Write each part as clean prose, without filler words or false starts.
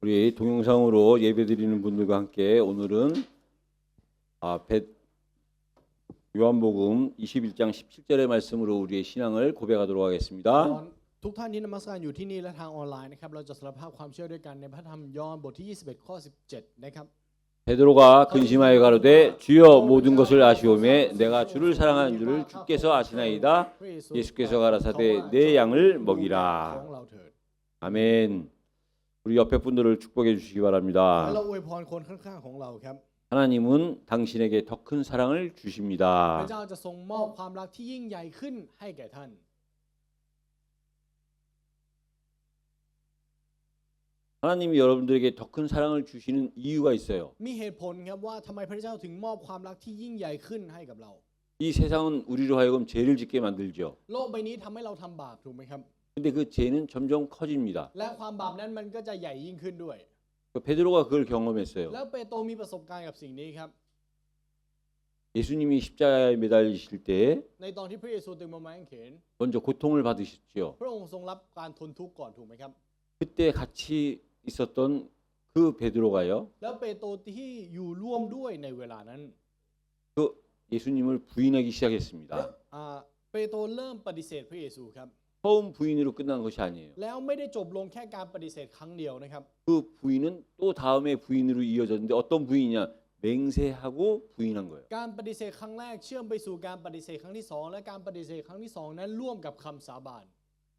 우리 동영상으로 예배드리는 분들과 함께 오늘은 요한복음 21장 17절의 말씀으로 우리의 신앙을 고백하도록 하겠습니다. ทุกท่านที่นมัสการอยู่ที่นี่และทางออนไลน์นะครับเราจะสารภาพความเชื่อด้วยกันในพระธรรมยอห์นบทที่21ข้อ17นะครับ 베드로가 근심하여 가로되 주여 모든 것을 아시오매 내가 주를 사랑하는 줄을 주께서 아시나이다. 예수께서 가라사대 내 양을 먹이라. ของเราเถิด 아멘. 우리 옆에 분들을 축복해 주시기 และ 바랍니다. เราอวยพรคนข้างๆของเราครับ 하나님은 당신에게 더 큰 사랑을 พระ 주십니다. เจ้าจะทรงมอบความรักที่ยิ่งใหญ่ขึ้นให้แก่ท่าน 하나님이 여러분들에게 더 큰 사랑을 주시는 이유가 있어요. มีเหตุผลครับว่าทำไมพระเจ้าถึงมอบความรักที่ยิ่งใหญ่ขึ้นให้กับเรา 이 세상은 우리로 하여금 죄를 짓게 만들죠. โลกใบนี้ทำให้เราทำบาปถูกไหมครับ 근데 그 죄는 점점 커집니다. และความบาปนั้นมันก็จะใหญ่ยิ่งขึ้นด้วย 베드로가 그걸 경험했어요. แล้วเปโตรมีประสบการณ์กับสิ่งนี้ครับ 예수님이 십자가에 매달리실 때 ในตอนที่พระเยซูตึงบนไม้กางเขน 먼저 고통을 받으셨죠. พระองค์ทรงรับการทนทุกข์ก่อนถูกไหมครับ 그때 같이 있었던 그 베드로가요. แล้วเปโตรที่อยู่ร่วมด้วยในเวลานั้น 그 예수님을 부인하기 시작했습니다. เปโตรเริ่มปฏิเสธพระเยซูครับ 처음 부인으로 끝난 것이 아니에요. แล้วไม่ได้จบลงแค่การปฏิเสธครั้งเดียวนะครับ 그 부인은 또 다음에 부인으로 이어졌는데 어떤 부인이냐? 맹세하고 부인한 거예요. การปฏิเสธครั้งแรกเชื่อมไปสู่การปฏิเสธครั้งที่สองและการปฏิเสธครั้งที่สองนั้นร่วมกับคำสาบาน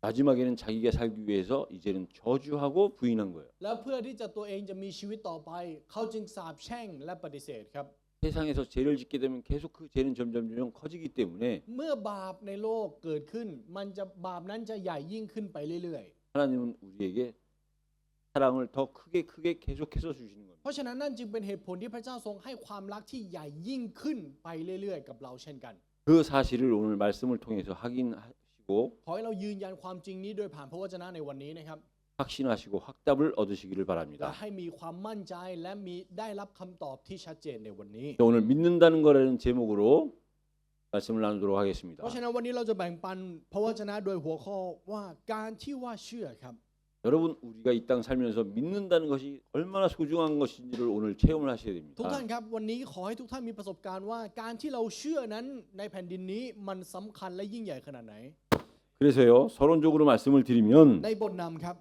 마지막에는 자기가 살기 위해서 이제는 저주하고 부인한 거예요. แล้วเพื่อที่จะตัวเองจะมีชีวิตต่อไปเขาจึงสาปแช่งและปฏิเสธครับ 세상에서 죄를 짓게 되면 계속 그 죄는 점점 커지기 때문에 เมื่อบาปในโลกเกิดขึ้นบาปนั้นจะใหญ่ยิ่งขึ้นไปเรื่อย 하나님은 우리에게 사랑을 더 크게 계속해서 주시는 겁니다. ๆเพราะฉะนั้นนั่นจึงเป็นเหตุผลที่พระเจ้าทรงให้ความรักที่ใหญ่ยิ่งขึ้นไปเรื่อยๆกับเราเช่นกัน 그 사실을 오늘 말씀을 통해서 확인하시고 ขอให้เรายืนยันความจริงนี้โดยผ่านพระวจนะในวันนี้นะครับ 확신하시고 확답을 얻으시기를 และ 바랍니다. ให้มีความมั่นใจและได้รับคำตอบที่ชัดเจนในวันนี้ 오늘 믿는다는 거라는 제목으로 말씀을 나누도록 เพ 하겠습니다. ราะฉะนั้นวันนี้เราจะแบ่งปันพระวจนะโดยหัวข้อว่าการที่ว่าเชื่อครับ 여러분 우리가 이 땅 살면서 믿는다는 것이 얼마나 소중한 것인지를 오늘 체험을 하셔야 ทุกท่าน 됩니다. ครับวันนี้ขอให้ทุกท่านมีประสบการณ์ว่าการที่เราเชื่อนั้นในแผ่นดินนี้มันสำคัญและยิ่งใหญ่ขนาดไหน 그래서요 서론적으로 말씀을 드리면 ในบทนำครับ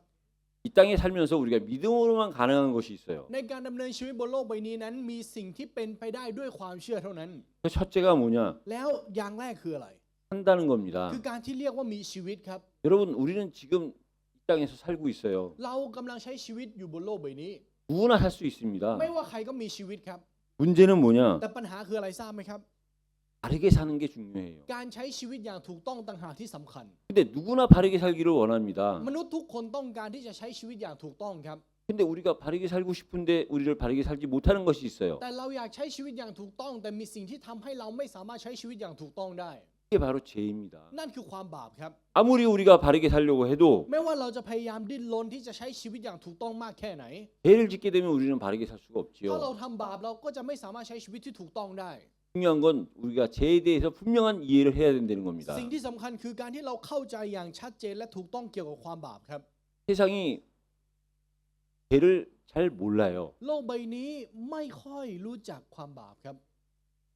이 땅에 살면서 우리가 믿음으로만 가능한 것이 있어요. ในการดำเนินชีวิตบนโลกใบนี้นั้นมีสิ่งที่เป็นไปได้ด้วยความเชื่อเท่านั้น 그 첫째가 뭐냐? แล้วอย่างแรกคืออะไร 산다는 겁니다. คือการที่เรียกว่ามีชีวิตครับ 여러분 우리는 지금 이 땅에서 살고 있어요. เรากำลังใช้ชีวิตอยู่บนโลกใบนี้ 누구나 살 수 있습니다. ไม่ว่าใครก็มีชีวิตครับ 문제는 뭐냐? แต่ปัญหาคืออะไรทราบไหมครับ 바르게 사는 게 중요해요. การใช้ชีวิตอย่างถูกต้องต่างหากที่สำคัญ 근데 누구나 바르게 살기를 원합니다. มนุษย์ทุกคนต้องการที่จะใช้ชีวิตอย่างถูกต้องครับ 근데 우리가 바르게 살고 싶은데 우리를 바르게 살지 못하는 것이 있어요. แต่เราอยากใช้ชีวิตอย่างถูกต้อง แต่มีสิ่งที่ทำให้เราไม่สามารถใช้ชีวิตอย่างถูกต้องได้ 이게 바로 죄입니다. นั่นคือความบาปครับ 아무리 우리가 바르게 살려고 해도 ไม่ว่าเราจะพยายามดิ้นรนที่จะใช้ชีวิตอย่างถูกต้องมากแค่ไหน 죄를 짓게 되면 우리는 바르게 살 수가 ถ้าเรา 없지요. ทำบาปเราก็จะไม่สามารถใช้ชีวิตที่ถูกต้องได้ 중요한 건 우리가 죄에 대해서 분명한 이해를 해야 된다는 겁니다. สิ่งที่สำคัญคือการที่เราเข้าใจอย่างชัดเจนและถูกต้องเกี่ยวกับความบาปครับ 세상이 죄를 잘 몰라요. โลกใบนี้ไม่ค่อยรู้จักความบาปครับ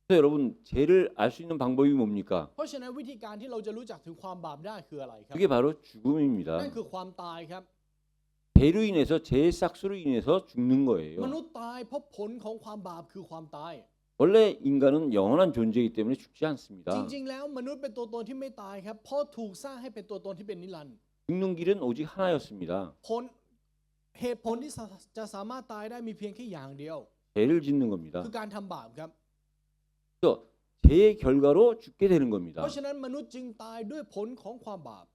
그래서 여러분 죄를 알 수 있는 방법이 뭡니까? เพราะฉะนั้นวิธีการที่เราจะรู้จักถึงความบาปได้คืออะไรครับ 그게 바로 죽음입니다. นั่นคือความตายครับ 죄로 인해서 죄의 싹수로 인해서 죽는 ม 거예요. นุษย์ตายเพราะผลของความบาปคือความตาย 원래 인간은 영원한 존재이기 때문에 죽지 จ 않습니다. ริงๆ แล้วมนุษย์เป็นตัวตนที่ไม่ตายครับ เพราะถูกสร้างให้เป็นตัวตนที่เป็นนิรันดร์ 죽는 길은 오직 하나였습니다. เหตุผลที่จะสามารถตายได้มีเพียงแค่อย่างเดียว 죄를 짓는 겁니다. คือการทำบาปครับ 그래서 죄의 결과로 죽게 되는 เพ 겁니다. ราะฉะนั้นมนุษย์จึงตายด้วยผลของความบาป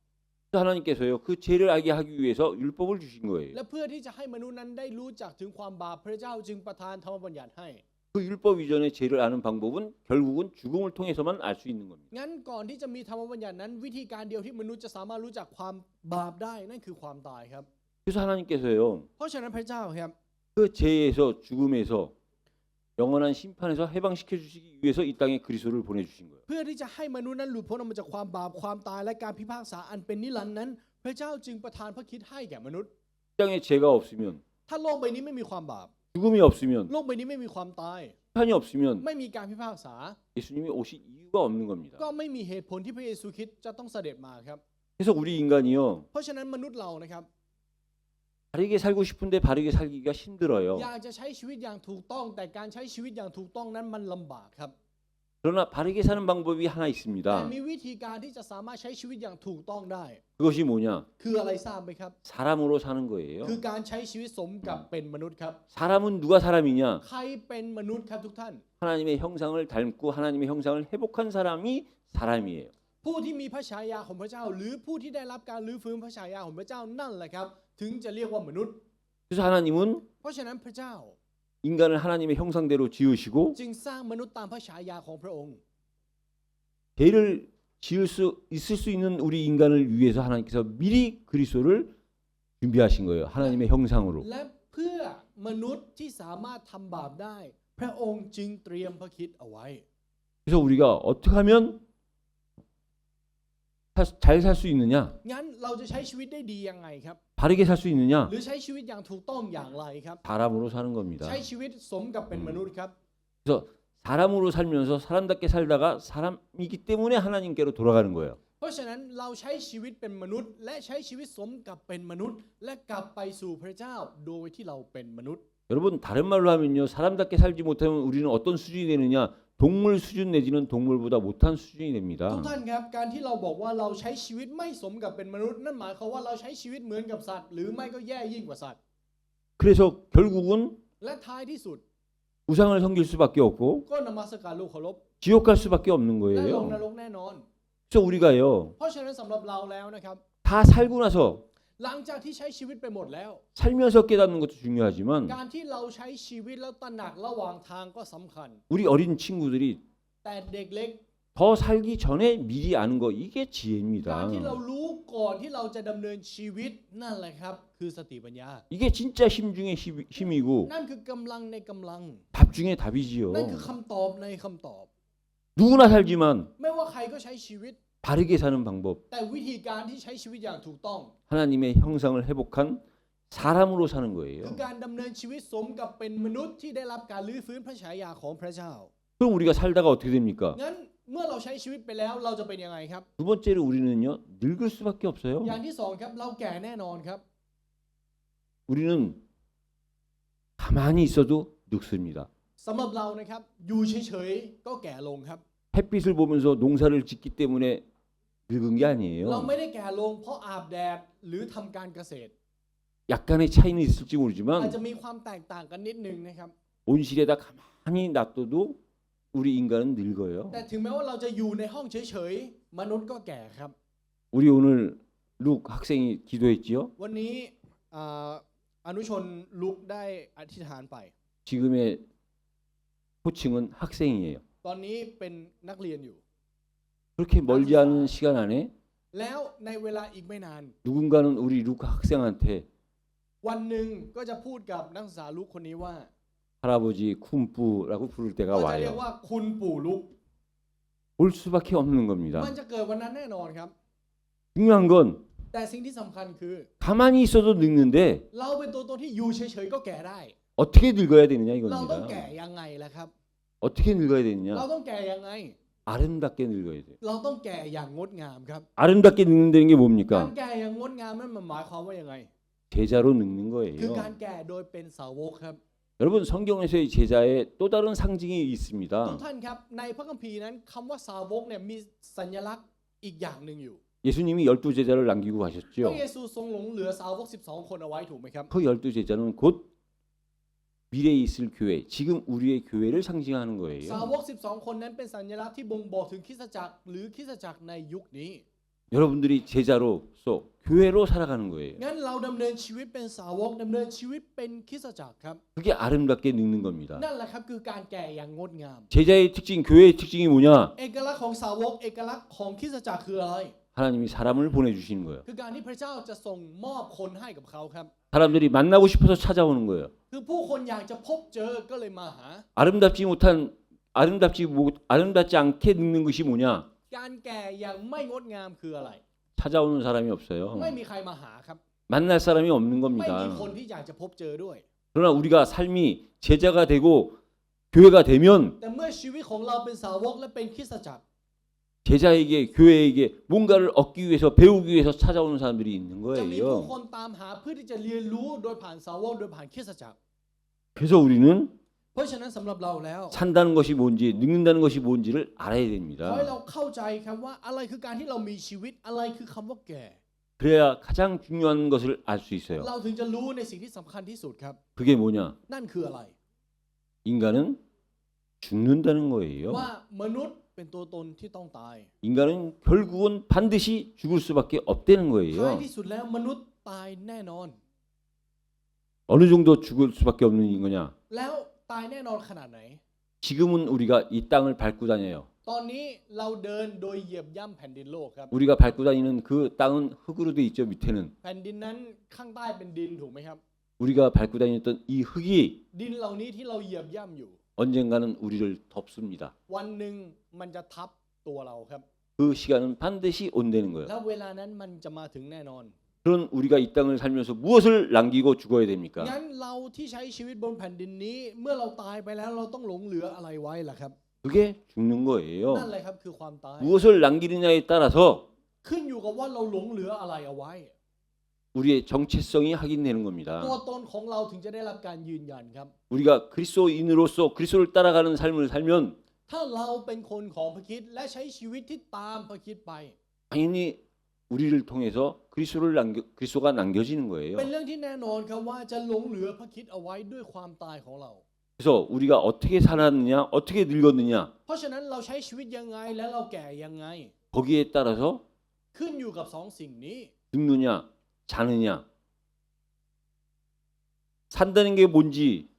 그래서 하나님께서요 그 죄를 알게 하기 위해서 율법을 주신 거예요. และเพื่อที่จะให้มนุษย์นั้นได้รู้จักถึงความบาปพระเจ้าจึงประทานธรรมบัญญัติให้ 그 율법 이전에 죄를 아는 방법은 결국은 죽음을 통해서만 알 수 있는 겁니다. งั้นก่อนที่จะมีธรรมบัญญัตินั้นวิธีการเดียวที่มนุษย์จะสามารถรู้จักความบาปได้นั่นคือความตายครับ 그래서 하나님께서요 เพราะฉะนั้นพระเจ้าครับ 그 죄에서 죽음에서 영원한 심판에서 해방시켜 주시기 위해서 이 땅에 그리스도를 보내주신 거예요. เพื่อที่จะให้มนุษย์นั้นหลุดพ้นออกมาจากความบาปความตายและการพิพากษาอันเป็นนิรันดร์นั้น พระเจ้าจึงประทานพระคริสต์ให้แก่มนุษย์ 이 땅에 죄가 없으면 ถ้าโลกใบนี้ไม่มีความบาป 죽음이 없으면 โลกใบนี้ไม่มีความตาย 판이 없으면 ไม่มีการพิพากษา 예수님이 오실 이유가 없는 겁니다. ก็ไม่มีเหตุผลที่พระเยซูคริสต์จะต้องเสด็จมาครับ 그래서 우리 인간이요 เพราะฉะนั้นมนุษย์เรานะครับ 바르게 살고 싶은데 바르게 살기가 힘들어요. อยากจะใช้ชีวิตอย่างถูกต้อง แต่การใช้ชีวิตอย่างถูกต้องนั้นมันลำบากครับ 그러나 바르게 사는 방법이 하나 แต่ 있습니다. มีวิธีการที่จะสามารถใช้ชีวิตอย่างถูกต้องได้ 그것이 뭐냐? คืออะไรทราบไหมครับ 사람으로 사는 거예요. คือการใช้ชีวิตสมกับเป็นมนุษย์ครับ 사람은 누가 사람이냐? ใครเป็นมนุษย์ครับทุกท่าน 하나님의 형상을 닮고 하나님의 형상을 회복한 사람이 사람이에요. ผู้ที่มีพระฉายาของพระเจ้า หรือผู้ที่ได้รับการรื้อฟื้นพระฉายาของพระเจ้านั่นแหละครับ ถึงจะเรียกว่ามนุษย์ 그래서 하나님은 เพราะฉะนั้นพระเจ้า 인간을 하나님의 형상대로 지으시고 จึงสร้างมนุษย์ตามพระฉายาของพระองค์ 죄를 지을 수 있을 수 있는 우리 인간을 위해서 하나님께서 미리 그리스도를 준비하신 거예요. 하나님의 형상으로. และเพื่อมนุษย์ที่สามารถทำบาปได้ พระองค์จึงเตรียมพระคริสต์เอาไว้ 그래서 우리가 어떻게 하면 잘 살 수 있느냐? งั้นเราจะใช้ชีวิตได้ดียังไงครับ 바르게 살 수 있느냐? หรือใช้ชีวิตอย่างถูกต้องอย่างไรครับ 사람으로 사는 겁니다. ใช้ชีวิตสมกับเป็นมนุษย์ครับ 그래서 사람으로 살면서 사람답게 살다가 사람이기 때문에 하나님께로 돌아가는 거예요. เพราะฉะนั้นเราใช้ชีวิตเป็นมนุษย์ และใช้ชีวิตสมกับเป็นมนุษย์ และกลับไปสู่พระเจ้าโดยที่เราเป็นมนุษย์ 여러분 다른 말로 하면요. 사람답게 살지 못하면 우리는 어떤 수준이 되느냐? 동물 수준 내지는 동물보다 못한 수준이 ทุ 됩니다. กท่านครับการที่เราบอกว่าเราใช้ชีวิตไม่สมกับเป็นมนุษย์นั่นหมายความว่าเราใช้ชีวิตเหมือนกับสัตว์ หรือไม่ก็แย่ยิ่งกว่าสัตว์ 그래서 결국은 และท้ายที่สุด 우상을 섬길 수밖에 없고 ก็นมัสการลูกเคารพ 지옥 갈 수밖에 없는 และลงน 거예요. รกแน่นอน 그래서 우리가요. เพราะฉะนั้นสำหรับเราแล้วนะครับ 다 살고 나서 หลังจากที่ใช้ชีวิตไปหมดแล้ว 살면서 깨닫는 것도 중요하지만 การที่เราใช้ชีวิตแล้วตระหนักระหว่างทางก็สำคัญ 우리 어린 친구들이 แต่เด็กเล็ก 더 살기 전에 미리 아는 거 이게 การ 지혜입니다. ที่เรารู้ก่อนที่เราจะดำเนินชีวิตนั่นแหละครับ คือสติปัญญา 이게 진짜 힘 중에 힘이고 นั่นคือกำลังในกำลัง 답 중에 답이지요. นั่นคือคำตอบในคำตอบ 누구나 살지만 ไม่ว่าใครก็ใช้ชีวิต 바르게 사는 방법, แต่วิธีการที่ใช้ชีวิตอย่างถูกต้อง 하나님의 형상을 회복한 사람으로 사는 คื 거예요. อการดำเนินชีวิตสมกับเป็นมนุษย์ที่ได้รับการรื้อฟื้นพระฉายาของพระเจ้า 그럼 우리가 살다가 어떻게 됩니까? งั้นเมื่อเราใช้ชีวิตไปแล้วเราจะเป็นยังไงครับ 두 번째로 우리는요 늙을 수밖에 없어요. อย่างที่สองครับเราแก่แน่นอนครับ 우리는 가만히 있어도 늙습니다. สำหรับเรานะครับอยู่เฉยๆก็แก่ลงครับ 햇빛을 보면서 농사를 짓기 때문에 늙은 게 เรา 아니에요. ไม่ได้แก่ลงเพราะอาบแดดหรือทำการเกษตร 약간의 차이는 있을지 อาจ 모르지만 จะมีความแตกต่างกันนิดนึงนะครับ 온실에다 가만히 놔둬도 우리 인간은 늙어요. แต่ถึงแม้ว่าเราจะอยู่ในห้องเฉยๆมนุษย์ก็แก่ครับ 우리 오늘 룩 학생이 기도했지요. วันนี้อนุชนลุกได้อธิษฐานไป 지금의 호칭은 학생이에요. ตอนนี้เป็นนักเรียนอยู่ 그렇게 멀지 않은 시간 안에 แล้วในเวลาอีกไม่นาน 누군가는 우리 룩 학생한테 วันหนึ่งก็จะพูดกับนักศึกษาลุกคนนี้ว่า 할아버지 쿰뿌라고 부를 ก็ 때가 จะเรียก 와요. ว่าคุณปู่ลุก 올 수밖에 없는 겁니다. มันจะเกิดวันนั้นแน่นอนครับ 중요한 건 แต่สิ่งที่สำคัญคือ 가만히 있어도 늙는데 เราเป็นตัวตนที่อยู่เฉยๆก็แก่ได้ 어떻게 늙어야 되느냐 เราต้องแก่ 이겁니다. ยังไงล่ะครับ 어떻게 늙어야 เรา 되느냐? ต้องแก่ยังไง 아름답게 늙어야 돼요. เราต้องแก่อย่างงดงามครับ 아름답게 늙는다는 게 การ 뭡니까? แก่อย่างงดงามนั้นมันหมายความว่ายังไง 제자로 늙는 คือ 거예요. การแก่โดยเป็นสาวกครับ 여러분 성경에서의 제자의 또 다른 상징이 ทุก 있습니다. ท่านครับในพระคัมภีร์นั้นคำว่าสาวกเนี่ยมีสัญลักษณ์อีกอย่างหนึ่งอยู่ 예수님이 12제자를 남기고 พ 가셨죠. ระเยซูทรงหลงเหลือสาวก12 คนเอาไว้ถูกไหมครับ 그 12제자는 곧 미래에 있을 교회, 지금 우리의 교회를 상징하는 สา 거예요. วก12 คนนั้นเป็นสัญลักษณ์ที่บ่งบอกถึงคริสตจักรหรือคริสตจักรในยุคนี้ 여러분들이 제자로서 교회로 살아가는 거예요. งั้นเราดำเนินชีวิตเป็นสาวกดำเนินชีวิตเป็นคริสตจักรครับ 그게 아름답게 늙는 겁니다. นั่นแหละครับคือการแก่อย่างงดงาม 제자의 특징, 교회의 특징이 뭐냐? เอกลักษณ์ของสาวกเอกลักษณ์ของคริสตจักรคืออะไร 하나님이 사람을 보내주시는 거예요. คือการที่พระเจ้าจะส่งมอบคนให้กับเขาครับ 사람들이 만나고 싶어서 찾아오는 거예요. คือผู้คนอยากจะพบเจอก็เลยมาหา 아름답지 않게 늙는 것이 뭐냐? การแก่อย่างไม่งดงามคืออะไร 찾아오는 사람이 없어요. ไม่มีใครมาหาครับ 만날 사람이 없는 ไม่มี 겁니다. คนที่อยากจะพบเจอด้วย 그러나 우리가 삶이 제자가 되고 교회가 되면 แต่เมื่อชีวิตของเราเป็นสาวกและเป็นคริสตจักร 제자에게 교회에게 뭔가를 얻기 위해서 배우기 위해서 찾아오는 사람들이 있는 จะมีผู้ 거예요. คนตามหาเพื่อที่จะเรียนรู้โดยผ่านสาวกโดยผ่านคริสตจักร 그래서 우리는 เพราะฉะนั้นสำหรับเราแล้ว 산다는 것이 뭔지 늙는다는 것이 뭔지를 알아야 ขอให้ 됩니다. เราเข้าใจครับว่าอะไรคือการที่เรามีชีวิตอะไรคือคำว่าแก่ 그래야 가장 중요한 것을 알 수 있어요. เราถึงจะรู้ในสิ่งที่สำคัญที่สุดครับ 그게 뭐냐? นั่นคืออะไร 인간은 죽는다는 거예요. ว่ามนุษย์เป็นตัวตนที่ต้องตาย 인간은 결국은 반드시 죽을 수밖에 없다는 ท้าย 거예요. ที่สุดแล้วมนุษย์ตายแน่นอน 어느 정도 죽을 수밖에 없는 거냐? แล้วตายแน่นอนขนาดไหน 지금은 우리가 이 땅을 밟고 다녀요. ตอนนี้เราเดินโดยเหยียบย่ำแผ่นดินโลกครับ 우리가 밟고 다니는 그 땅은 흙으로 돼 있죠. 밑에는 แผ่นดินนั้นข้างใต้เป็นดินถูกไหมครับ 우리가 밟고 다녔던 이 흙이 ดินเหล่านี้ที่เราเหยียบย่ำอยู่ 언젠가는 우리를 덮습니다. วันหนึ่งมันจะทับตัวเราครับ 그 시간은 반드시 온다는 거예요. แล้วเวลานั้นมันจะมาถึงแน่นอน 그런 우리가 이 땅을 살면서 무엇을 남기고 죽어야 됩니까? งั้นเราที่ใช้ชีวิตบนแผ่นดินนี้ เมื่อเราตายไปแล้วเราต้องหลงเหลืออะไรไว้ล่ะครับ 그게 죽는 นั่น 거예요. แหละครับคือความตาย 무엇을 남기느냐에 따라서 ขึ้นอยู่กับว่าเราหลงเหลืออะไรเอาไว้ 우리의 정체성이 확인되는 겁니다. ตัวตนของเราถึงจะได้รับการยืนยันครับ 우리가 그리스도인으로서 그리스도를 따라가는 삶을 살면 ถ้าเราเป็นคนของพระคริสต์และใช้ชีวิตที่ตามพระคริสต์ไป 당연히 우리를 통해서 그리스도가 남겨지는 거예요. เป็นเรื่องที่แน่นอนครับว่าจะหลงเหลือพระคริสต์เอาไว้ด้วยความตายของเรา 그래서 우리가 어떻게 살았느냐, 어떻게 늙었느냐 เพราะฉะนั้นเราใช้ชีวิตยังไงและเราแก่ยังไง 거기에 따라서 ขึ้นอยู่กับสองสิ่งนี้ 늙느냐, 자느냐. 산다는 게 뭔지,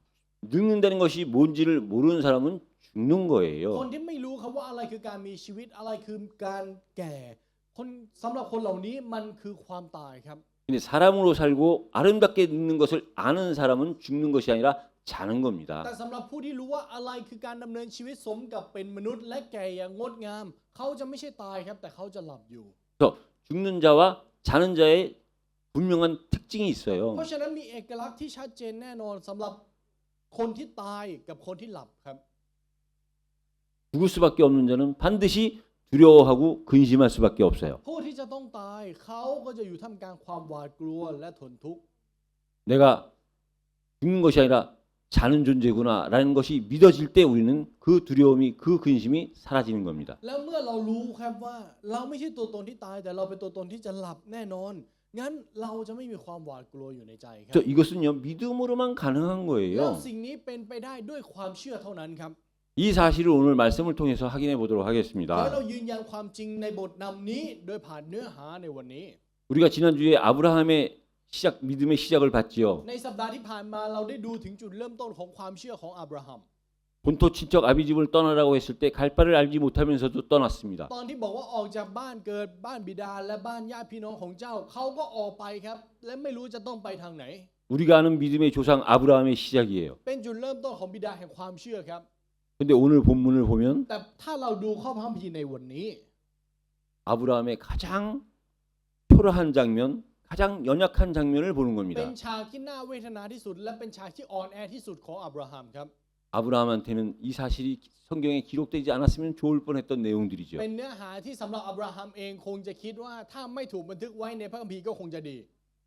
늙는다는 것이 뭔지를 모르는 사람은 죽는 คน 거예요. ที่ไม่รู้ครับว่าอะไรคือการมีชีวิตอะไรคือการแก่คนสำหรับคนเหล่านี้มันคือความตายครับ 근데 사람으로 살고 아름답게 늙는 것을 아는 사람은 죽는 것이 아니라 자는 겁니다. แต่สำหรับผู้ที่รู้ว่าอะไรคือการดำเนินชีวิตสมกับเป็นมนุษย์และแก่อย่างงดงาม เขาจะไม่ใช่ตายครับแต่เขาจะหลับอยู่ 그래서 죽는 자와 자는 자의 분명한 특징이 있어요. เพราะฉะนั้นมีเอกลักษณ์ที่ชัดเจนแน่นอนสำหรับคนที่ตายกับคนที่หลับครับ 죽을 수밖에 없는 자는 반드시 두려워하고 근심할 수밖에 없어요. ผู้ที่จะต้องตายเขาก็จะอยู่ท่ามกลางความหวาดกลัวและทนทุกข์ 내가 죽는 것이 아니라 자는 존재구나라는 것이 믿어질 때 우리는 그 두려움이 그 근심이 사라지는 겁니다. แล้วเมื่อเรารู้ครับว่าเราไม่ใช่ตัวตนที่ตายแต่เราเป็นตัวตนที่จะหลับแน่นอน งั้นเราจะไม่มีความหวาดกลัวอยู่ในใจครับ 저 이것은요 믿음으로만 가능한 แล้ว 거예요. สิ่งนี้เป็นไปได้ด้วยความเชื่อเท่านั้นครับ 이 사실을 오늘 말씀을 통해서 확인해 보도록 แล้ว 하겠습니다. เรายืนยันความจริงในบทนำนี้โดยผ่านเนื้อหาในวันนี้ 우리가 지난주에 아브라함의 믿음의 시작을 봤지요. ในสัปดาห์ที่ผ่านมาเราได้ดูถึงจุดเริ่มต้นของความเชื่อของอับราฮัม 본토 친척 아비 집을 떠나라고 했을 때 갈 바를 알지 못하면서도 떠났습니다. ตอนที่บอกว่าออกจากบ้านเกิดบ้านบิดาและบ้านญาติพี่น้องของเจ้าเขาก็ออกไปครับ และไม่รู้จะต้องไปทางไหน 우리가 아는 믿음의 조상 아브라함의 시작이에요. เป็นจุดเริ่มต้นของบิดาแห่งความเชื่อครับ 근데 오늘 본문을 보면 แต่ถ้าเราดูข้อพระคัมภีร์ในวันนี้ 아브라함의 가장 초라한 장면, 가장 연약한 장면을 보는 เป็น 겁니다. ฉากที่น่าเวทนาที่สุด และเป็นฉากที่อ่อนแอที่สุดของอับราฮัมครับ 아브라함한테는 이 사실이 성경에 기록되지 않았으면 좋을 뻔했던 내용들이죠. เป็นเนื้อหาที่สำหรับอับราฮัมเองคงจะคิดว่าถ้าไม่ถูกบันทึกไว้ในพระคัมภีร์ก็คงจะดี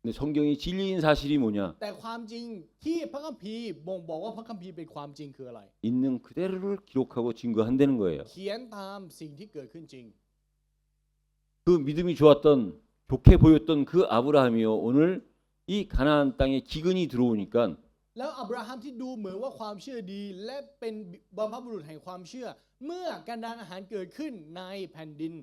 근데 성경이 진리인 사실이 뭐냐? แต่ความจริงที่พระคัมภีร์บ่งบอกว่าพระคัมภีร์เป็นความจริงคืออะไร 있는 그대로를 기록하고 증거한다는 거예요. เขียนตามสิ่งที่เกิดขึ้นจริง 그 믿음이 좋았던 좋게 보였던 그 아브라함이요. 오늘 이 가나안 땅에 기근이 들어오니까 แล้วอับราฮัมที่ดูเหมือนว่าความเชื่อดี และเป็นบรรพบุรุษแห่งความเชื่อ เมื่อการดานอาหารเกิดขึ้นในแผ่นดิน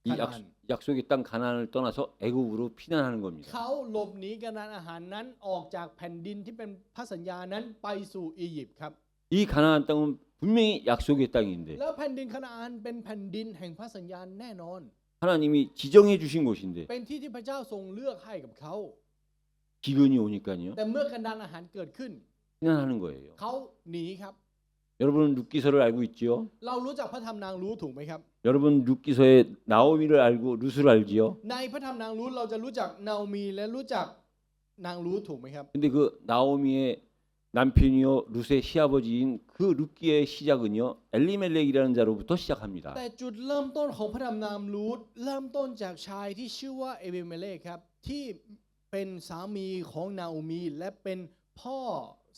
이 คานาอัน 약속의 땅 가나안을 떠나서 애굽으로 피난하는 겁니다. เขาหลบหนีการดานอาหารนั้นออกจากแผ่นดินที่เป็นพระสัญญานั้นไปสู่อียิปต์ครับ 이 가나안 땅은 분명히 약속의 땅인데 แล้วแผ่นดินคานาอันเป็นแผ่นดินแห่งพระสัญญาแน่นอน 하나님이 지정해 주신 곳인데 เป็นที่ที่พระเจ้าทรงเลือกให้กับเขา 기근이 오니까요. แต่เมื่อการดานอาหารเกิดขึ้น 피난하는 거예요. เขาหนีครับ 여러분은 룻기서를 알고 있지요? เรารู้จักพระธรรมนางรู้ถูกไหมครับ 여러분 룻기서의 나오미를 알고 룻을 알지요? ในพระธรรมนางรู้เราจะรู้จักนาโอมีและรู้จัก นางรูธถูกไหมครับ 근데 그 나오미의 남편이요 룻의 시아버지인 그 룻기의 시작은요 엘리멜렉이라는 자로부터 시작합니다. แต่จุดเริ่มต้นของพระนามนามรูธเริ่มต้นจากชายที่ชื่อว่าเอเบเมเลกครับที่เป็นสามีของนาโอมีและเป็นพ่อ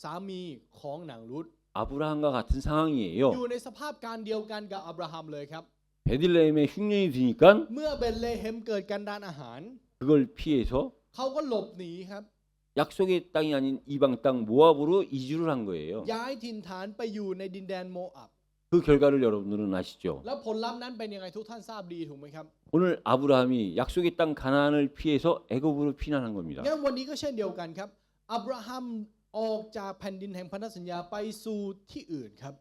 สามีของนางรูธ 아브라함과 같은 상황이에요. อยู่ในสภาพการเดียวกันกับอับราฮัมเลยครับ 베들레헴에 흉년이 드니까 เมื่อเบธเลเฮมเกิดกันดานอาหาร 그걸 피해서 เขาก็หลบหนีครับ 약속의 땅이 아닌 이방 땅 모압으로 이주를 한 거예요. ย้ายถิ่นฐานไปอยู่ในดินแดนโมอับ 그 결과를 여러분들은 아시죠? แล้วผลลัพธ์นั้นเป็นยังไงทุกท่านทราบดีถูกไหมครับ 오늘 아브라함이 약속의 땅 가나안을 피해서 애굽으로 피난한 겁니다. งั้นวันนี้ก็เช่นเดียวกันครับอับราฮัมออกจากแผ่นดินแห่งพันธสัญญาไปสู่ที่อื่นครับ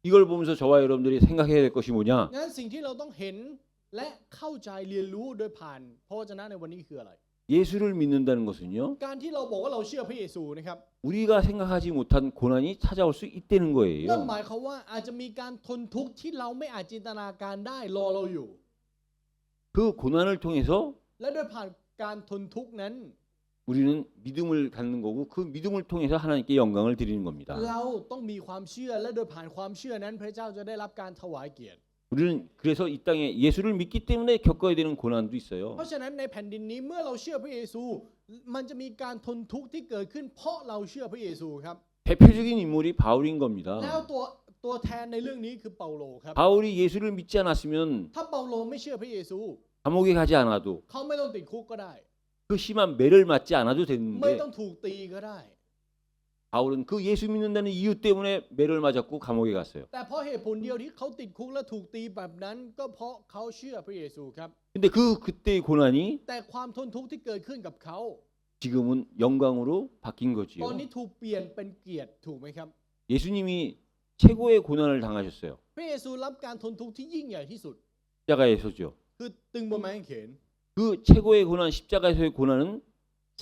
이걸 보면서 저와 여러분들이 생각해야 될 것이 뭐냐? งั้นสิ่งที่เราต้องเห็นและเข้าใจเรียนรู้โดยผ่านพระวจนะในวันนี้คืออะไร 예수를 믿는다는 것은요. การที่เราบอกว่าเราเชื่อพระเยซูนะครับ 우리가 생각하지 못한 고난이 찾아올 수 있다는 นั่น 거예요. หมายความว่าอาจจะมีการทนทุกข์ที่เราไม่อาจจินตนาการได้รอเราอยู่ 그 고난을 통해서 และโดยผ่านการทนทุกข์นั้น 우리는 믿음을 갖는 거고 그 믿음을 통해서 하나님께 영광을 드리는 겁니다. เราต้องมีความเชื่อและโดยผ่านความเชื่อนั้นพระเจ้าจะได้รับการถวายเกียรติ 우리는 그래서 이 땅에 예수를 믿기 때문에 겪어야 되는 고난도 เพ 있어요. ราะฉะนั้นในแผ่นดินนี้เมื่อเราเชื่อพระเยซู มันจะมีการทนทุกข์ที่เกิดขึ้นเพราะเราเชื่อพระเยซูครับ 대표적인 인물이 바울인 แล้ว 겁니다. ตัวแทนในเรื่องนี้คือเปาโลครับ 바울이 예수를 믿지 않았으면 ถ้าเปาโลไม่เชื่อพระเยซู 감옥에 가지 않아도 เขาไม่ต้องติดคุกก็ได้ 그 심한 매를 맞지 않아도 ไม่ 되는데 ต้องถูกตีก็ได้ 바울은 그 예수 믿는다는 이유 때문에 매를 맞았고 감옥에 갔어요. แต่เพราะเหตุผลเดียวที่เขาติดคุกและถูกตีแบบนั้นก็เพราะเขาเชื่อพระเยซูครับ 근데 그때의 고난이 แต่ความทนทุกข์ที่เกิดขึ้นกับเขา 지금은 영광으로 바뀐 ต 거지요. อนนี้ถูกเปลี่ยนเป็นเกียรติถูกไหมครับ 예수님이 최고의 고난을 당하셨어요. พระเยซูรับการทนทุกข์ที่ยิ่งใหญ่ที่สุด 십자가에서죠. คือตึงบนไม้กางเขน 그 최고의 고난 십자가에서의 고난은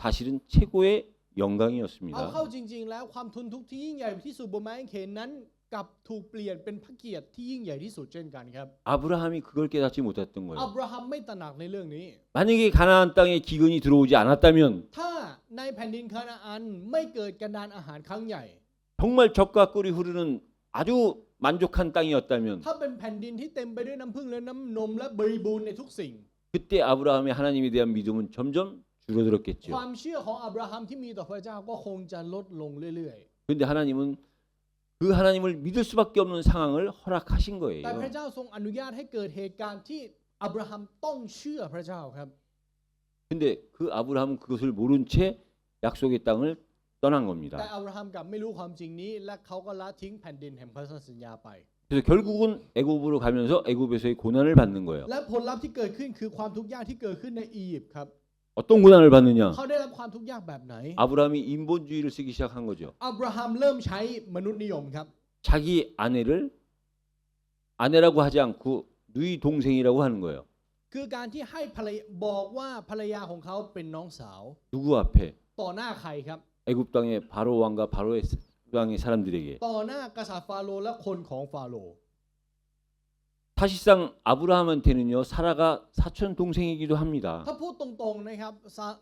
사실은 최고의 เอา 영광이었습니다. เข้าจริงๆแล้วความทนทุกข์ที่ยิ่งใหญ่ที่สุดบนไม้กางเขนนั้นกลับถูกเปลี่ยนเป็นพระเกียรติที่ยิ่งใหญ่ที่สุดเช่นกันครับ 아브라함이 그걸 깨닫지 못했던 อั 거예요. บราฮัมไม่ตระหนักในเรื่องนี้ 만약에 가나안 땅에 기근이 들어오지 않았다면 ถ้าในแผ่นดินคานาอันไม่เกิดกันดานอาหารครั้งใหญ่ 정말 젖과 꿀이 흐르는 아주 만족한 땅이었다면 ถ้าเป็นแผ่นดินที่เต็มไปด้วยน้ำผึ้งและน้ำนมและบริบูรณ์ในทุกสิ่ง 그때 아브라함의 하나님에 대한 믿음은 점점 ค 줄어들었겠죠. วามเชื่อของอับราฮัมที่มีต่อพระเจ้าก็คงจะลดลงเรื่อย 그런데 하나님은 그 하나님을 믿을 수밖에 없는 상황을 허락하신 ๆ 거예요. แต่พระเจ้าทรงอนุญาตให้เกิดเหตุการณ์ที่อับราฮัมต้องเชื่อพระเจ้าครับ 근데 그 아브라함은 그것을 모른 채 약속의 땅을 떠난 แต่ 겁니다. อับราฮัมกลับไม่รู้ความจริงนี้ และเขาก็ละทิ้งแผ่นดินแห่งพันธสัญญาไป 그래서 결국은 애굽으로 가면서 애굽에서의 고난을 받는 거예요. และผลลัพธ์ที่เกิดขึ้นคือความทุกข์ยากที่เกิดขึ้นในอียิปต์ครับ 어떤 고난을 받느냐? เขาได้รับความทุกข์ยากแบบไหน 아브라함이 인본주의를 쓰기 시작한 거죠. อับราฮัมเริ่มใช้มนุษย์นิยมครับ 자기 아내를 아내라고 하지 않고 누이 동생이라고 하는 거예요. คือการที่ให้ภรรยาบอกว่าภรรยาของเขาเป็นน้องสาว 누구 앞에? ต่อหน้าใครครับ 애굽 땅의 바로 왕과 바로의 땅의 사람들에게. ต่อหน้ากษัตริย์ฟาโรห์และคนของฟาโรห์ 사실상 아브라함한테는요 사라가 사촌 동생이기도 합니다. ถ้าพูดตรงๆนะครับ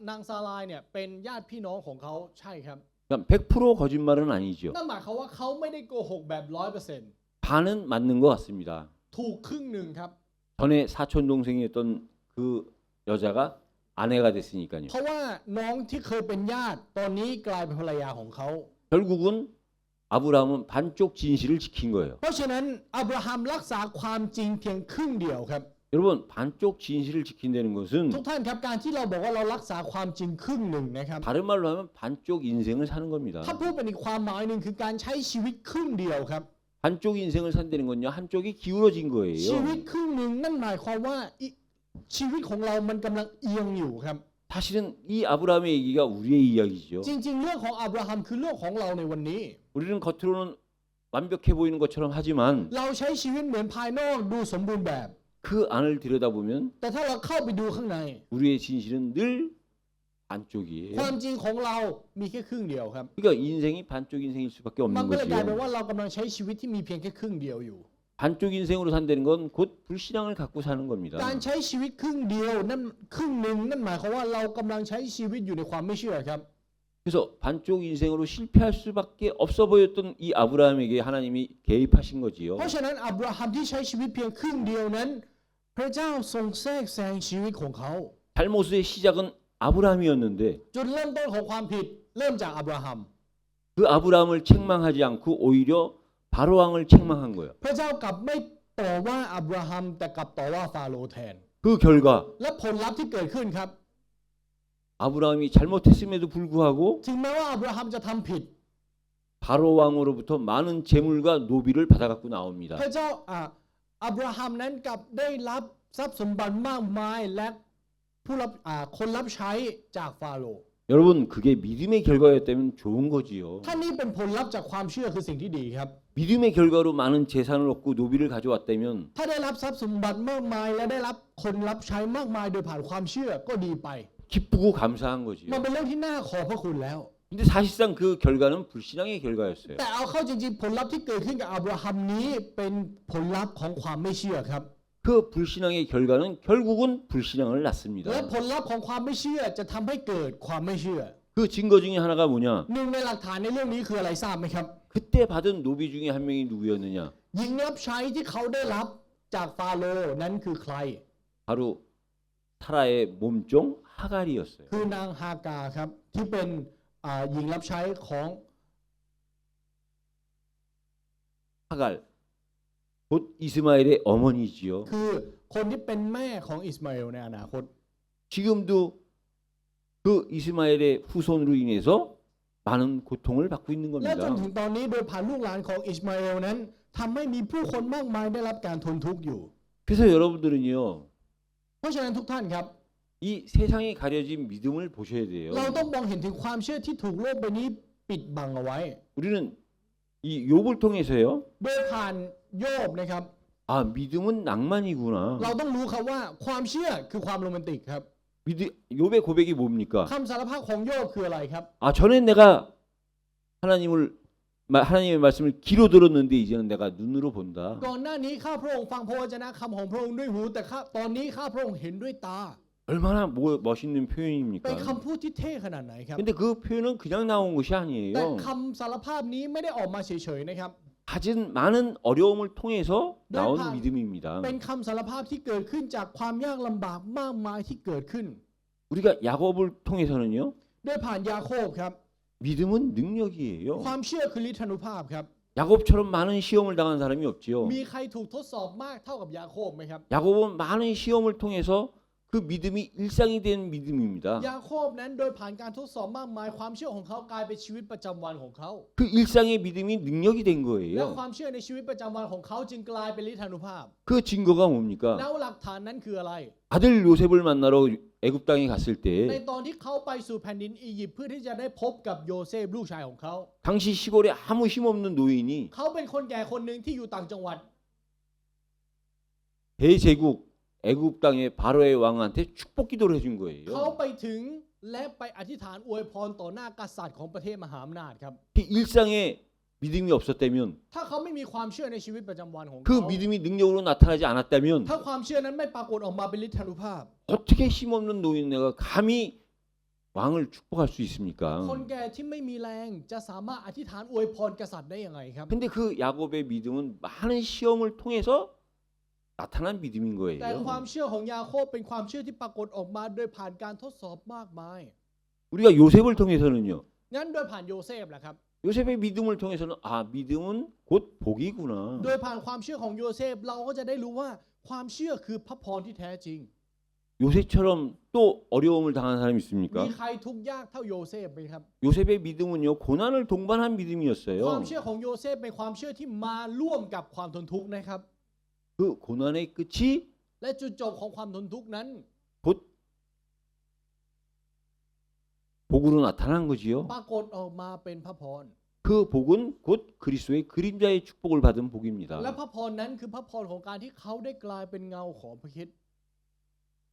นางซารายเนี่ยเป็นญาติพี่น้องของเขาใช่ครับ 그러니까 100% 거짓말은 아니죠. นั่นหมายความว่าเขาไม่ได้โกหกแบบ 100% 반은 맞는 것 같습니다. ถูกครึ่งหนึ่งครับ 전에 사촌 동생이었던 그 여자가 아내가 됐으니까요. เพราะว่าน้องที่เคยเป็นญาติตอนนี้กลายเป็นภรรยาของเขา 결국은 아브라함은 반쪽 진실을 지킨 거예요. เพราะฉะนั้นอับราฮัมรักษาความจริงเพียงครึ่งเดียวครับ 여러분 반쪽 진실을 지킨다는 것은 ทุกท่านครับการที่เราบอกว่าเรารักษาความจริงครึ่งหนึ่งนะครับ 다른 말로 하면 반쪽 인생을 사는 겁니다. ถ้าพูดเป็นอีกความหมายหนึ่งคือการใช้ชีวิตครึ่งเดียวครับ 반쪽 인생을 산다는 건요 한쪽이 기울어진 ชี 거예요. วิตครึ่งหนึ่งนั่นหมายความว่าชีวิตของเรามันกำลังเอียงอยู่ครับ 사실은 이 아브라함의 얘기가 우리의 이야기죠. จริงๆเรื่องของอับราฮัมคือเรื่องของเราในวันนี้ 우리는 겉으로는 완벽해 보이는 것처럼 하지만 เราใช้ชีวิตเหมือนภายนอกดูสมบูรณ์แบบ 그 안을 들여다보면 แต่ถ้าเราเข้าไปดูข้างใน 우리의 진실은 늘 반쪽이에요. ความจริงของเรามีแค่ครึ่งเดียวครับ 그러니까 인생이 반쪽 인생일 수밖에 มัน 없는 ก็เลยกลายเป็น 거지요. ว่าเรากำลังใช้ชีวิตที่มีเพียงแค่ครึ่งเดียวอยู่ 반쪽 인생으로 산다는 건 곧 불신앙을 갖고 사는 겁니다. การใช้ชีวิตครึ่งเดียวนั่นครึ่งหนึ่งนั่นหมายความว่าเรากำลังใช้ชีวิตอยู่ในความไม่เชื่อครับ 그래서 반쪽 인생으로 실패할 수밖에 없어 보였던 이 아브라함에게 하나님이 개입하신 거지요. เพราะฉะนั้นอับราฮัมที่ใช้ชีวิตเพียงครึ่งเดียวนั้นพระเจ้าทรงแทรกแซงชีวิตของเขา 잘못의 시작은 아브라함이었는데 จุดเริ่มต้นของความผิดเริ่มจากอับราฮัม 그 아브라함을 책망하지 않고 오히려 바로 왕을 책망한 거예요. พระเจ้ากลับไม่ต่อว่าอับราฮัมแต่กลับต่อว่าฟาโรห์แทน 그 결과 และผลลัพธ์ที่เกิดขึ้นครับ 아브라함이 잘못했음에도 불구하고 ถึงแม้ว่าอับราฮัมจะทำผิด 바로 왕으로부터 많은 재물과 노비를 받아갖고 나옵니다. พระเจ้าอับราฮัมนั้นกลับได้รับทรัพย์สมบัติมากมายและผู้รับคนรับใช้จากฟาโรห์ 여러분 그게 믿음의 결과였다면 좋은 거지요. ท่านนี้เป็นผลลัพธ์จากความเชื่อคือสิ่งที่ดีครับ 믿음의 결과로 많은 재산을 얻고 노비를 가져왔다면 ถ้าได้รับทรัพย์สมบัติมากมายและได้รับคนรับใช้มากมายโดยผ่านความเชื่อก็ดีไป 기쁘고 감사한 거지요. มันเป็นเรื่องที่น่าขอบพระคุณแล้ว 근데 사실상 그 결과는 불신앙의 결과였어요. แต่เอาเข้าจริงๆผลลัพธ์ที่เกิดขึ้นกับอับราฮัมนี้เป็นผลลัพธ์ของความไม่เชื่อครับ 그 불신앙의 결과는 결국은 불신앙을 낳습니다. และผลลัพธ์ของความไม่เชื่อจะทำให้เกิดความไม่เชื่อ 그 증거 중에 하나가 뭐냐? หนึ่งในหลักฐานในเรื่องนี้คืออะไรทราบไหมครับ 그때 받은 노비 중에 한 명이 누구였느냐? หญิงรับใช้ที่เขาได้รับจากฟาโรห์นั้นคือใคร 바로 사라의 몸종 하갈이었어요. คือนางฮากาครับที่เป็นหญิงรับใช้ของ 하갈 곧 이스마엘의 어머니지요. คือคนที่เป็นแม่ของอิสมาเอลในอนาคต 지금도 그 이스마엘의 후손으로 인해서 많은 고통을 받고 있는 และจน 겁니다. ถึงตอนนี้โดยผ่านลูกหลานของอิสมาเอลนั้นทำให้มีผู้คนมากมายได้รับการทนทุกข์อยู่ 그래서 여러분들은요, เพราะฉะนั้นทุกท่านครับ 이 세상에 가려진 믿음을 보셔야 돼요. เราต้องมองเห็นถึงความเชื่อที่ถูกโลกใบนี้ปิดบังเอาไว้ 우리는 이 욥을 통해서요, โดยผ่านโยบนะครับ 아 믿음은 낭만이구나. เราต้องรู้ครับว่าความเชื่อคือความโรแมนติกครับ 욥의 고백이 뭡니까? คำสารภาพของโยบคืออะไรครับ 아 전에 내가 하나님의 말씀을 귀로 들었는데 이제는 내가 눈으로 본다. ก่อนหน้านี้ข้าพระองค์ฟังพระวจนะคำของพระองค์ด้วยหูแต่ตอนนี้ข้าพระองค์เห็นด้วยตา 얼마나 멋있는 เป็น 표현입니까? คำพูดที่เท่ขนาดไหนครับ 근데 그 표현은 그냥 나온 것이 แต่ 아니에요. คำสารภาพนี้ไม่ได้ออกมาเฉยๆนะครับ 가진 많은 어려움을 통해서 나온 네, 믿음입니다. เป็นคำสารภาพที่เกิดขึ้นจากความยากลำบากมากมายที่เกิดขึ้น 우리가 야곱을 통해서는요, โดยผ่านยาโคบครับ 믿음은 능력이에요. ความเชื่อคือฤทธานุภาพครับ 야곱처럼 많은 시험을 당한 사람이 없지요. มีใครถูกทดสอบมากเท่ากับยาโคบไหมครับ 야곱은 많은 시험을 통해서 그 믿음이 일상이 된 믿음입니다. ยาโคบนั้นโดยผ่านการทดสอบมากมายความเชื่อของเขากลายเป็นชีวิตประจำวันของเขา 그 일상의 믿음이 능력이 된 และ 거예요. ความเชื่อในชีวิตประจำวันของเขาจึงกลายเป็นฤทธานุภาพ 그 증거가 뭡니까? แล้วหลักฐานนั้นคืออะไร 아들 요셉을 만나러 애굽 땅에 갔을 ใน 때 ตอนที่เขาไปสู่แผ่นดินอียิปต์เพื่อที่จะได้พบกับโยเซฟลูกชายของเขา 당시 시골에 아무 힘없는 노인이 เขาเป็นคนแก่คนหนึ่งที่อยู่ต่างจังหวัด 대제국 애굽 땅의 바로의 왕한테 축복 기도를 해준 เขา 거예요. ไปถึงและไปอธิษฐานอวยพรต่อหน้ากษัตริย์ของประเทศมหาอำนาจครับ 그 일상에 믿음이 없었다면, ถ้าเขาไม่มีความเชื่อในชีวิตประจำวันของ 그 เขา 믿음이 능력으로 나타나지 않았다면 ถ้าความเชื่อนั้นไม่ปรากฏออกมาเป็นฤทธานุภาพ 어떻게 힘없는 노인네가 감히 왕을 축복할 수 있습니까? คนแก่ที่ไม่มีแรงจะสามารถอธิษฐานอวยพรกษัตริย์ได้ยังไงครับ 근데 그 야곱의 믿음은 많은 시험을 통해서 나타난 믿음인 แต่ความ 거예요. เชื่อของยาโคบเป็นความเชื่อที่ปรากฏออกมาโดยผ่านการทดสอบมากมาย 우리가 요셉을 통해서는요, งั้นโดยผ่านโยเซฟแหละครับ 요셉의 믿음을 통해서는 아 믿음은 곧 복이구나. โดยผ่านความเชื่อของโยเซฟเราก็จะได้รู้ว่าความเชื่อคือพระพรที่แท้จริง 요셉처럼 또 어려움을 당한 사람이 มี 있습니까? ใครทุกข์ยากเท่าโยเซฟไหมครับ 요셉의 믿음은요 고난을 동반한 ความ 믿음이었어요. เชื่อของโยเซฟเป็นความเชื่อที่มาร่วมกับความทนทุกข์นะครับ 그 고난의 끝이 และจุดจบของความทนทุกข์นั้น 곧 복으로 나타난 거지요. ปรากฏออกมาเป็นพระพร 그 복은 곧 그리스도의 그림자의 축복을 받은 และ 복입니다. พระพรนั้นคือพระพรของการที่เขาได้กลายเป็นเงาของพระคริสต์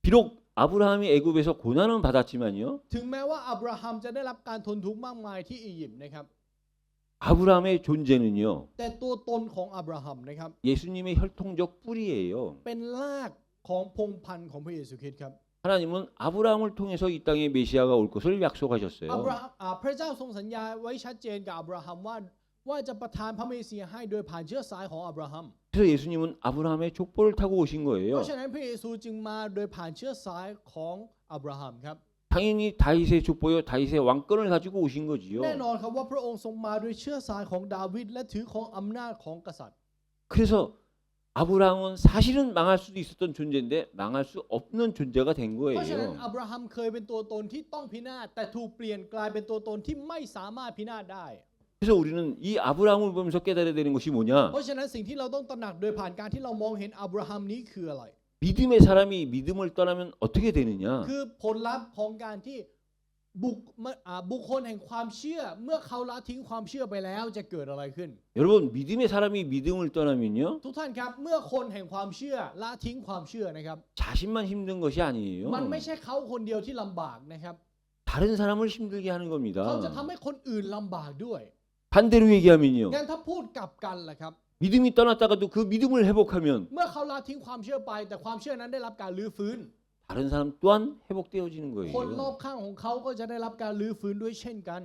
비록 아브라함이 애굽에서 고난은 받았지만요, ถึงแม้ว่าอับราฮัมจะได้รับการทนทุกข์มากมายที่อียิปต์นะครับ 아브라함의 존재는요 แต่ตัวตนของอับราฮัมนะครับ 예수님의 혈통적 뿌리예요. เป็นรากของพงศ์พันธุ์ของพระเยซูคริสต์ครับ 하나님은 아브라함을 통해서 이 땅에 메시아가 올 것을 약속하셨어요. พระเจ้าทรงสัญญาไว้ชัดเจนกับอับราฮัมว่าจะประทานพระเมสสิยาให้โดยผ่านเชื้อสายของอับราฮัม 그래서 예수님은 아브라함의 족보를 타고 오신 เพ 거예요. ราะฉะนั้นพระเยซูจึงมาโดยผ่านเชื้อสายของอับราฮัมครับ 당연히 다윗의 족보요 다윗의 왕권을 가지고 오신 거지요. แน่นอนครับว่าพระองค์ทรงมาโดยเชื้อสายของดาวิดและถือของอำนาจของกษัตริย์ 그래서 아브라함은 사실은 망할 수도 있었던 존재인데 망할 수 없는 존재가 된 เพราะฉะนั้น 거예요. อับราฮัมเคยเป็นตัวตนที่ต้องพินาศแต่ถูกเปลี่ยนกลายเป็นตัวตนที่ไม่สามารถพินาศได้ 그래서 우리는 이 아브라함을 보면서 깨달아야 되는 것이 뭐냐? เพราะฉะนั้นสิ่งที่เราต้องตระหนักโดยผ่านการที่เรามองเห็นอับราฮัมนี้คืออะไร 믿음의 사람이 믿음을 떠나면 어떻게 되느냐? คือผลลัพธ์ของการที่บุคคลแห่งความเชื่อเมื่อเขาละทิ้งความเชื่อไปแล้วจะเกิดอะไรขึ้น 여러분 믿음의 사람이 믿음을 떠나면요 ทุกท่านครับเมื่อคนแห่งความเชื่อละทิ้งความเชื่อนะครับ 자신만 힘든 것이 아니에요. มันไม่ใช่เขาคนเดียวที่ลำบากนะครับ 다른 사람을 힘들게 하는 เขาจะ 겁니다. ทำให้คนอื่นลำบากด้วย 반대로 얘기하면요 งั้นถ้าพูดกลับกันล่ะครับ 믿음이 떠났다가도 그 믿음을 회복하면 เมื่อเขาละทิ้งความเชื่อไป แต่ความเชื่อนั้นได้รับการลื้อฟื้น 다른 사람 또한 회복되어지는 คนรอบ 거예요. ข้างของเขาก็จะได้รับการลื้อฟื้นด้วยเช่นกัน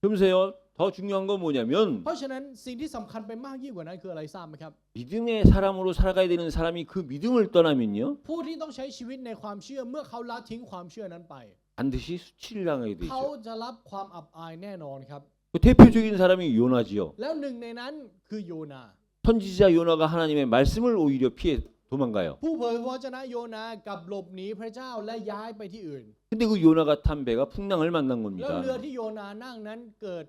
그러면서요 더 중요한 건 뭐냐면 เพราะฉะนั้นสิ่งที่สำคัญไปมากยิ่งกว่านั้นคืออะไรทราบไหมครับ 믿음의 사람으로 살아가야 되는 사람이 그 믿음을 떠나면요 ผู้ที่ต้องใช้ชีวิตในความเชื่อเมื่อเขาละทิ้งความเชื่อนั้นไป 반드시 수치를 당하게 เขา 되죠. จะรับความอับอายแน่นอนครับ 그 대표적인 사람이 요나지요. แล้วหนึ่งในนั้นคือโยนา 선지자 요나가 하나님의 말씀을 오히려 피해 도망가요. ผู้เผยพระวจนะโยนากับหลบหนีพระเจ้าและย้ายไปที่อื่น 근데 그 요나가 탄 배가 풍랑을 만난 แล้วเรือ 겁니다. ที่โยนานั่งนั้นเกิด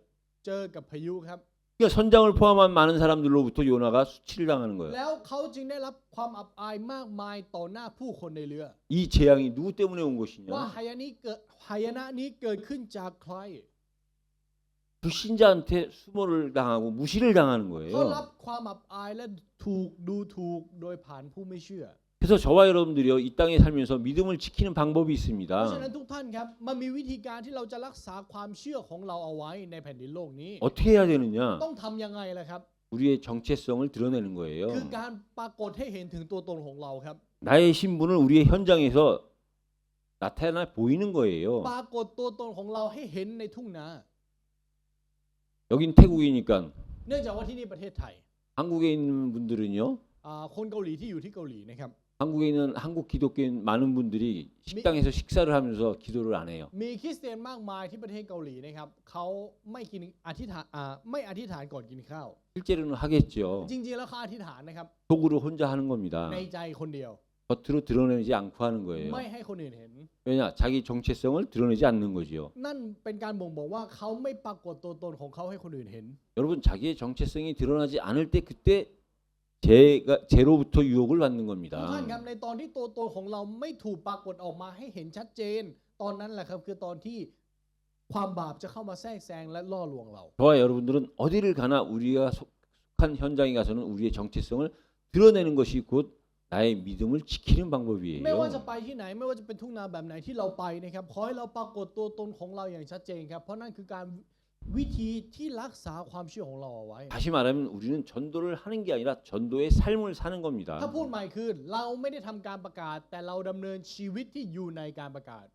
เจอกับพายุครับ 그러니까 선장을 포함한 많은 사람들로부터 요나가 수치를 당하는 거예요. แล้วเขาจึงได้รับความอับอายมากมายต่อหน้าผู้คนในเรือ 이 재앙이 누구 때문에 온 ว่า 것이냐? หายนะนี้เกิดขึ้นจากใคร 불신자한테 수모를 당하고 무시를 당하는 เขารับ 거예요. ความอับอายและถูกดูถูกโดยผ่านผู้ไม่เชื่อ 그래서 저와 여러분들이요 이 땅에 살면서 믿음을 지키는 방법이 เพราะฉะ 있습니다. นั้นทุกท่านครับมันมีวิธีการที่เราจะรักษาความเชื่อของเราเอาไว้ในแผ่นดินโลกนี้ 어떻게 해야 되느냐? ต้องทำยังไงล่ะครับ 우리의 정체성을 드러내는 คือ 거예요. การปรากฏให้เห็นถึงตัวตนของเราครับ 나의 신분을 우리의 현장에서 나타나 보이는 거예요. ปรากฏตัวตนของเราให้เห็นในทุ่งนา 여긴 태국이니까 เนื่องจากว่าที่นี่ประเทศไทย 한국에 있는 분들은요. คนเกาหลีที่อยู่ที่เกาหลีนะครับ 한국에 있는 한국 기독교인 많은 분들이 식당에서 식사를 하면서 기도를 안 해요. มีคริสเตียนมากมายที่ประเทศเกาหลีนะครับเขาไม่กินอธิษฐานไม่อธิษฐานก่อนกินข้าว 실제로는 하겠죠. จริงๆแล้วเขาอธิษฐานนะครับ 속으로 혼자 하는 겁니다. ในใจคนเดียว 겉으로 드러내지 않고 하는 거예요. ไม่ให้คนอื่นเห็น 왜냐? 자기 정체성을 드러내지 않는 거지요. นั่นเป็นการบ่งบอกว่าเขาไม่ปรากฏตัวตนของเขาให้คนอื่นเห็น 여러분 자기의 정체성이 드러나지 않을 때 그때 제로부터 유혹을 받는 ทุก 겁니다. ท่านครับในตอนที่ตัวตนของเราไม่ถูกปรากฏออกมาให้เห็นชัดเจน ตอนนั้นแหละครับคือตอนที่ความบาปจะเข้ามาแทรกแซงและล่อลวงเรา 저와 여러분들은 어디를 가나 우리가 속한 현장에 가서는 우리의 정체성을 드러내는 것이 곧 나의 믿음을 지키는 ไม่ว่า 방법이에요. จะไปที่ไหนไม่ว่าจะเป็นทุ่งนาแบบไหนที่เราไปนะครับขอให้เราปรากฏตัวตนของเราอย่างชัดเจนครับเพราะนั่นคือการวิธีที่รักษาความเชื่อของเราเอาไว้ 다시 말하면 우리는 전도를 하는 게 아니라 전도의 삶을 사는 ถ้า 겁니다. พูดใหม่คือเราไม่ได้ทำการประกาศ แต่เราดำเนินชีวิตที่อยู่ในการประกาศ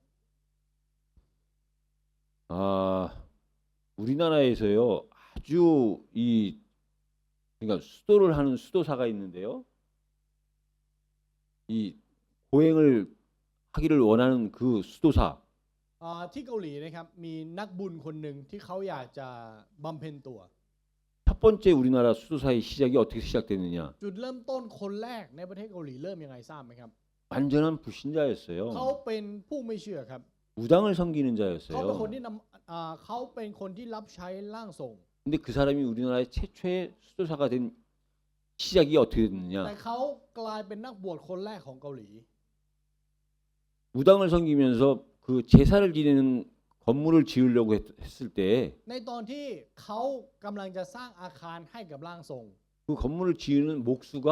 우리나라에서요 아주 그러니까 수도를 하는 수도사가 있는데요. 이 고행을 하기를 원하는 그 수도사 ที่เกาหลีนะครับมีนักบุญคนหนึ่งที่เขาอยากจะบำเพ็ญตัว 첫 번째 우리나라 수도사의 시작이 어떻게 시작됐느냐? จุดเริ่มต้นคนแรกในประเทศเกาหลีเริ่มยังไงทราบไหมครับ 완전한 เขา 불신자였어요. เป็นผู้ไม่เชื่อครับ 무당을 섬기는 เขาเป็นคน 자였어요. ที่เขาเป็นคนที่รับใช้ร่างทรง 근데 그 사람이 우리나라의 최초의 수도사가 된 시작이 어떻게 แต่ 됐느냐? เขากลายเป็นนักบวชคนแรกของเกาหลี 무당을 섬기면서 그 제사를 지내는 건물을 지으려고 했을 때 ในตอนที่เขากำลังจะสร้างอาคารให้กับร่างทรง 그 건물을 지으는 목수가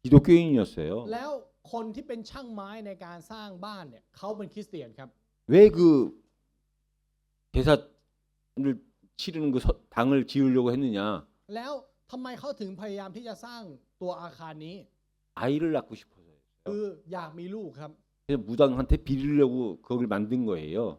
기독교인이었어요. แล้วคนที่เป็นช่างไม้ในการสร้างบ้านเนี่ยเขาเป็นคริสเตียนครับ 왜 그 제사를 치르는 그 당을 지으려고 했느냐? แล้วทำไมเขาถึงพยายามที่จะสร้างตัวอาคารนี้ 아이를 낳고 싶어서요. คืออยากมีลูกครับ 그래서 무당한테 빌리려고 그걸 만든 거예요.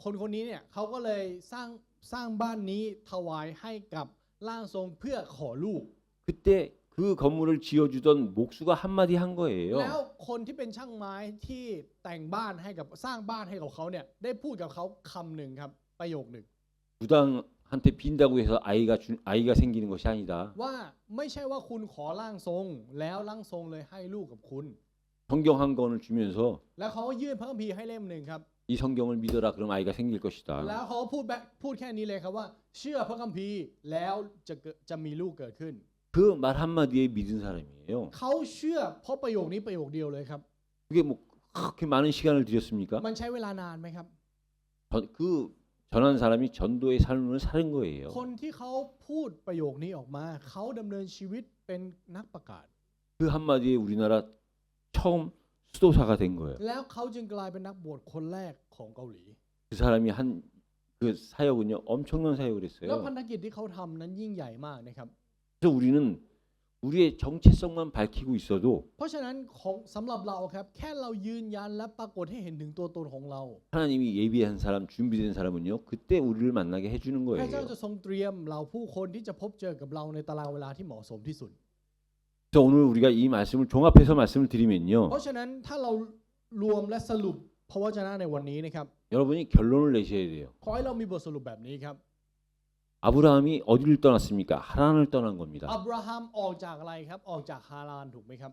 คนคนนี้เนี่ยเขาก็เลยสร้างบ้านนี้ถวายให้กับร่างทรงเพื่อขอลูก 그때 그 건물을 지어주던 목수가 한마디 한 แล้ว 거예요. คนที่เป็นช่างไม้ที่แต่งบ้านให้กับสร้างบ้านให้กับเขาเนี่ยได้พูดกับเขาคำหนึ่งครับประโยคหนึ่ง 무당한테 빈다고 해서 아이가 생기는 것이 아니다. ว่าไม่ใช่ว่าคุณขอร่างทรงแล้วร่างทรงเลยให้ลูกกับคุณ 성경 한 권을 주면서 แล้วเขาก็ยื่นพระคัมภีร์ให้เล่มหนึ่งครับ 이 성경을 믿어라. 그럼 아이가 생길 แล้ว 것이다. เขาก็พูดแค่นี้เลยครับว่าเชื่อพระคัมภีร์แล้วจะมีลูกเกิดขึ้น 그 말 한마디에 믿은 사람이에요. เขาเชื่อเพราะประโยคนี้ประโยคเดียวเลยครับ 그게 뭐 그렇게 많은 시간을 들였습니까? มันใช้เวลานานไหมครับ 그 전한 사람이 전도의 삶을 사는 거예요. คนที่เขาพูดประโยคนี้ออกมาเขาดำเนินชีวิตเป็นนักประกาศ 그 한마디에 우리나라 처음 수도사가 된 거예요. แล้วเขาจึงกลายเป็นนักบวชคนแรกของเกาหลี 그 사람이 한 그 사역은요 엄청난 사역을 แล้ว 했어요. พันธกิจที่เขาทำนั้นยิ่งใหญ่มากนะครับ 그래서 우리는 우리의 정체성만 밝히고 있어도 เพราะฉะนั้นสำหรับเราครับแค่เรายืนยันและปรากฏให้เห็นถึงตัวตนของเรา 하나님이 예비한 사람, 준비된 사람은요 그때 우리를 만나게 해주는 พระเจ้า 거예요. จะทรงเตรียมเราผู้คนที่จะพบเจอกับเราในตารางเวลาที่เหมาะสมที่สุด 그래서 오늘 우리가 이 말씀을 종합해서 말씀을 드리면요 เพราะฉะนั้นถ้าเรารวมและสรุปพระวจนะในวันนี้นะครับ 여러분이 결론을 내셔야 돼요. ขอให้เรามีบทสรุปแบบนี้ครับ 아브라함이 어디를 떠났습니까? 하란을 떠난 겁니다. อับราฮัมออกจากอะไรครับออกจากฮารานถูกไหมครับ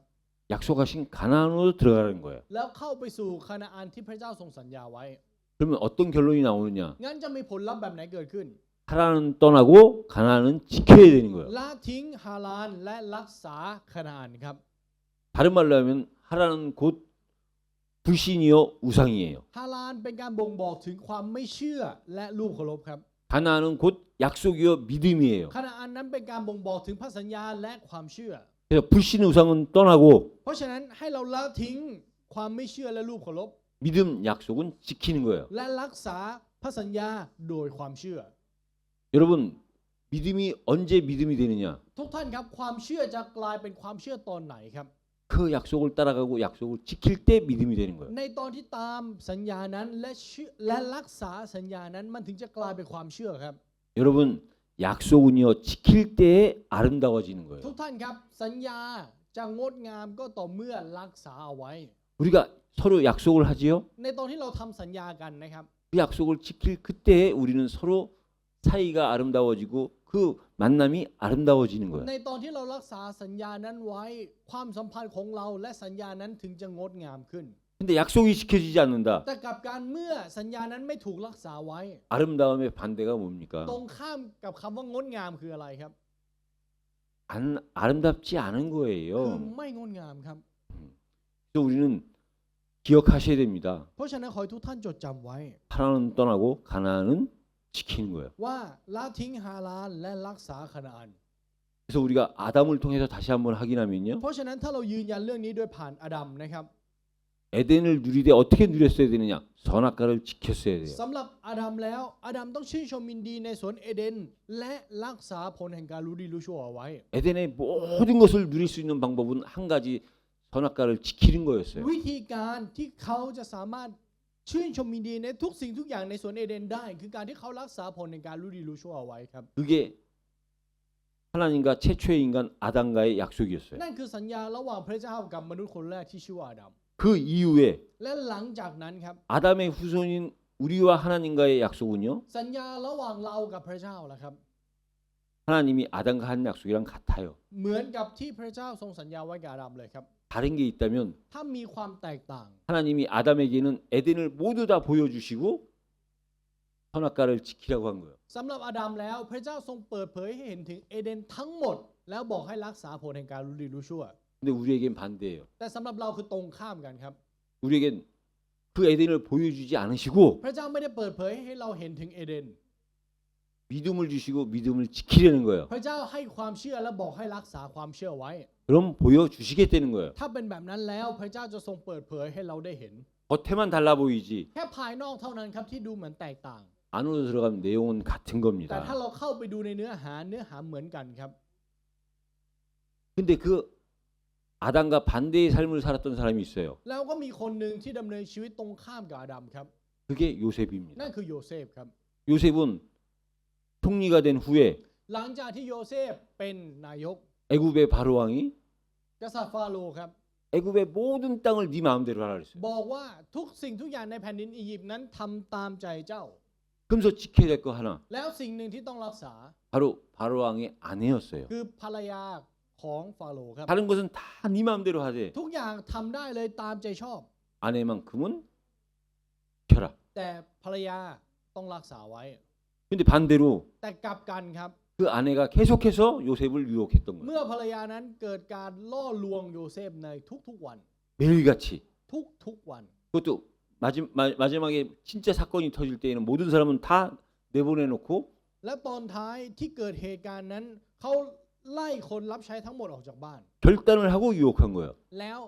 약속하신 가나안으로 들어가는 거예요. แล้วเข้าไปสู่คานาอันที่พระเจ้าทรงสัญญาไว้ 그러면 어떤 결론이 나오느냐? งั้นจะมีผลลัพธ์แบบไหนเกิดขึ้น 하란은 떠나고 가나안은 지켜야 되는 거예요. ละทิ้งฮารานและรักษาคานาอันครับ 다른 말로 하면 하란은 곧 불신이요 우상이에요. ฮารานเป็นการบ่งบอกถึงความไม่เชื่อและรูปเคารพครับ 가나안은 곧 약속이요 믿음이에요. คานาอันนั้นเป็นการบ่งบอกถึงพระสัญญาและความเชื่อ 그래서 불신 우상은 떠나고 เพราะฉะนั้นให้เราละทิ้งความไม่เชื่อและรูปเคารพ 믿음 약속은 지키는 거예요. และรักษาพระสัญญาโดยความเชื่อ 여러분 믿음이 언제 믿음이 되느냐? ทุกท่านครับความเชื่อจะกลายเป็นความเชื่อตอนไหนครับ 그 약속을 따라가고 약속을 지킬 때 믿음이 되는 거예요. ในตอนที่ตามสัญญานั้นและรักษาสัญญานั้นมันถึงจะกลายเป็นความเชื่อครับ 여러분 약속은요 지킬 때에 아름다워지는 ทุก 거예요. ท่านครับสัญญาจะงดงามก็ต่อเมื่อรักษาเอาไว้ 우리가 서로 약속을 하지요. ในตอนที่เราทำสัญญากันนะครับ 그 약속을 지킬 그때에 우리는 서로 사이가 아름다워지고 그 만남이 아름다워지는 거예요. ในตอนที่เรารักษาสัญญานั้นไว้ความสัมพันธ์ของเราและสัญญานั้นถึงจะงดงามขึ้น 근데 약속이 지켜지지 않는다. แต่กลับการเมื่อสัญญานั้นไม่ถูกรักษาไว้ 아름다움의 반대가 뭡니까? ตรงข้ามกับคำว่างดงามคืออะไรครับ 아름답지 않은 คือ 거예요. ไม่งดงามครับ 그래서 우리는 기억하셔야 됩니다. เพราะฉะนั้นขอให้ทุกท่านจดจำไว้ 하나는 떠나고 가나안은 지키는 거예요. ว่าละทิ้งฮารานและรักษาคานาอัน 그래서 우리가 아담을 통해서 다시 한번 확인하면요. เพราะฉะนั้นถ้าเรายืนยันเรื่องนี้โดยผ่านอาดัมนะครับ 에덴을 누리되 어떻게 누렸어야 되느냐? 선악과를 지켰어야 돼요. สำหรับอาดัมแล้วอาดัมต้องชื่นชมยินดีในสวนเอเดนและรักษาผลแห่งการรู้ดีรู้ชั่วเอาไว้ 에덴의 모든 것을 누릴 수 있는 방법은 한 가지 선악과를 지키는 거였어요. วิธีการที่เขาจะสามารถชื่นชมยินดีในทุกสิ่งทุกอย่างในสวนเอเดนได้ คือการที่เขารักษาผลแห่งการรู้ดีรู้ชั่วเอาไว้ครับ 그게 하나님과 최초의 인간 아담과의 약속이었어요. นั่นคือสัญญาระหว่างพระเจ้ากับมนุษย์คนแรกที่ชื่อว่าอาดัม 그 이후에 และหลังจากนั้นครับ 아담의 후손인 우리와 하나님과의 약속은요. สัญญาระหว่างเรากับพระเจ้าล่ะครับ 하나님이 아담과 한 약속이랑 같아요. เหมือนกับที่พระเจ้าทรงสัญญาไว้กับอาดัมเลยครับ 다른 게 있다면 ถ้ามีความแตกต่าง 하나님이 아담에게는 에덴을 모두 다 보여주시고 선악과를 지키라고 한 거예요. สำหรับอาดัมแล้วพระเจ้าทรงเปิดเผยให้เห็นถึงเอเดนทั้งหมด แล้วบอกให้รักษาผลแห่งการรู้ดีรู้ชั่ว 근데 우리에겐 반대예요. แต่สำหรับเราคือตรงข้ามกันครับ 우리에겐 그 에덴을 보여주지 않으시고 พระเจ้าไม่ได้เปิดเผยให้เราเห็นถึงเอเดน 믿음을 주시고 믿음을 지키려는 거예요. พระเจ้าให้ความเชื่อและบอกให้รักษาความเชื่อไว้ 그럼 보여주시겠다는 거예요. ถ้าเป็นแบบนั้นแล้วพระเจ้าจะทรงเปิดเผยให้เราได้เห็น 겉에만 달라 보이지 แค่ภายนอกเท่านั้นครับที่ดูเหมือนแตกต่าง 안으로 들어가면 내용은 같은 แต่ถ้า 겁니다. เราเข้าไปดูในเนื้อหาเหมือนกันครับ 근데 그 아담과 반대의 삶을 살았던 사람이 있어요. แล้วก็มีคนหนึ่งที่ดำเนินชีวิตตรงข้ามกับอาดัมครับ 그게 요셉입니다. นั่นคือโยเซฟครับ 요셉은 총리가 된 후에 หลังจากที่โยเซฟเป็นนายก 애굽의 바로 왕이 กษัตริย์ฟาโรห์ครับ 애굽의 모든 땅을 네 마음대로 하라 그랬어요. บอกว่าทุกสิ่งทุกอย่างในแผ่นดินอียิปต์นั้นทำตามใจเจ้า 그러면서 지켜야 될 거 하나 แล้วสิ่งหนึ่งที่ต้องรักษา 바로 왕의 아내였어요. คือภรรยาของฟาโรห์ครับ 다른 것은 다 네 마음대로 하되 ทุกอย่างทำได้เลยตามใจชอบ 아내만큼은 지켜라. แต่ภรรยาต้องรักษาไว้ 근데 반대로 แต่กลับกันครับ 그 아내가 계속해서 요셉을 유혹했던 거예요. เมื่อภรรยานั้นเกิดการล่อลวงโยเซฟในทุกๆวัน 매일같이. ทุกวัน 그것도 마지막에 진짜 사건이 터질 때에는 모든 사람은 다 내보내놓고 และตอนท้ายที่เกิดเหตุการณ์นั้นเขาไล่คนรับใช้ทั้งหมดออกจากบ้าน 결단을 하고 유혹한 거예요. แล้ว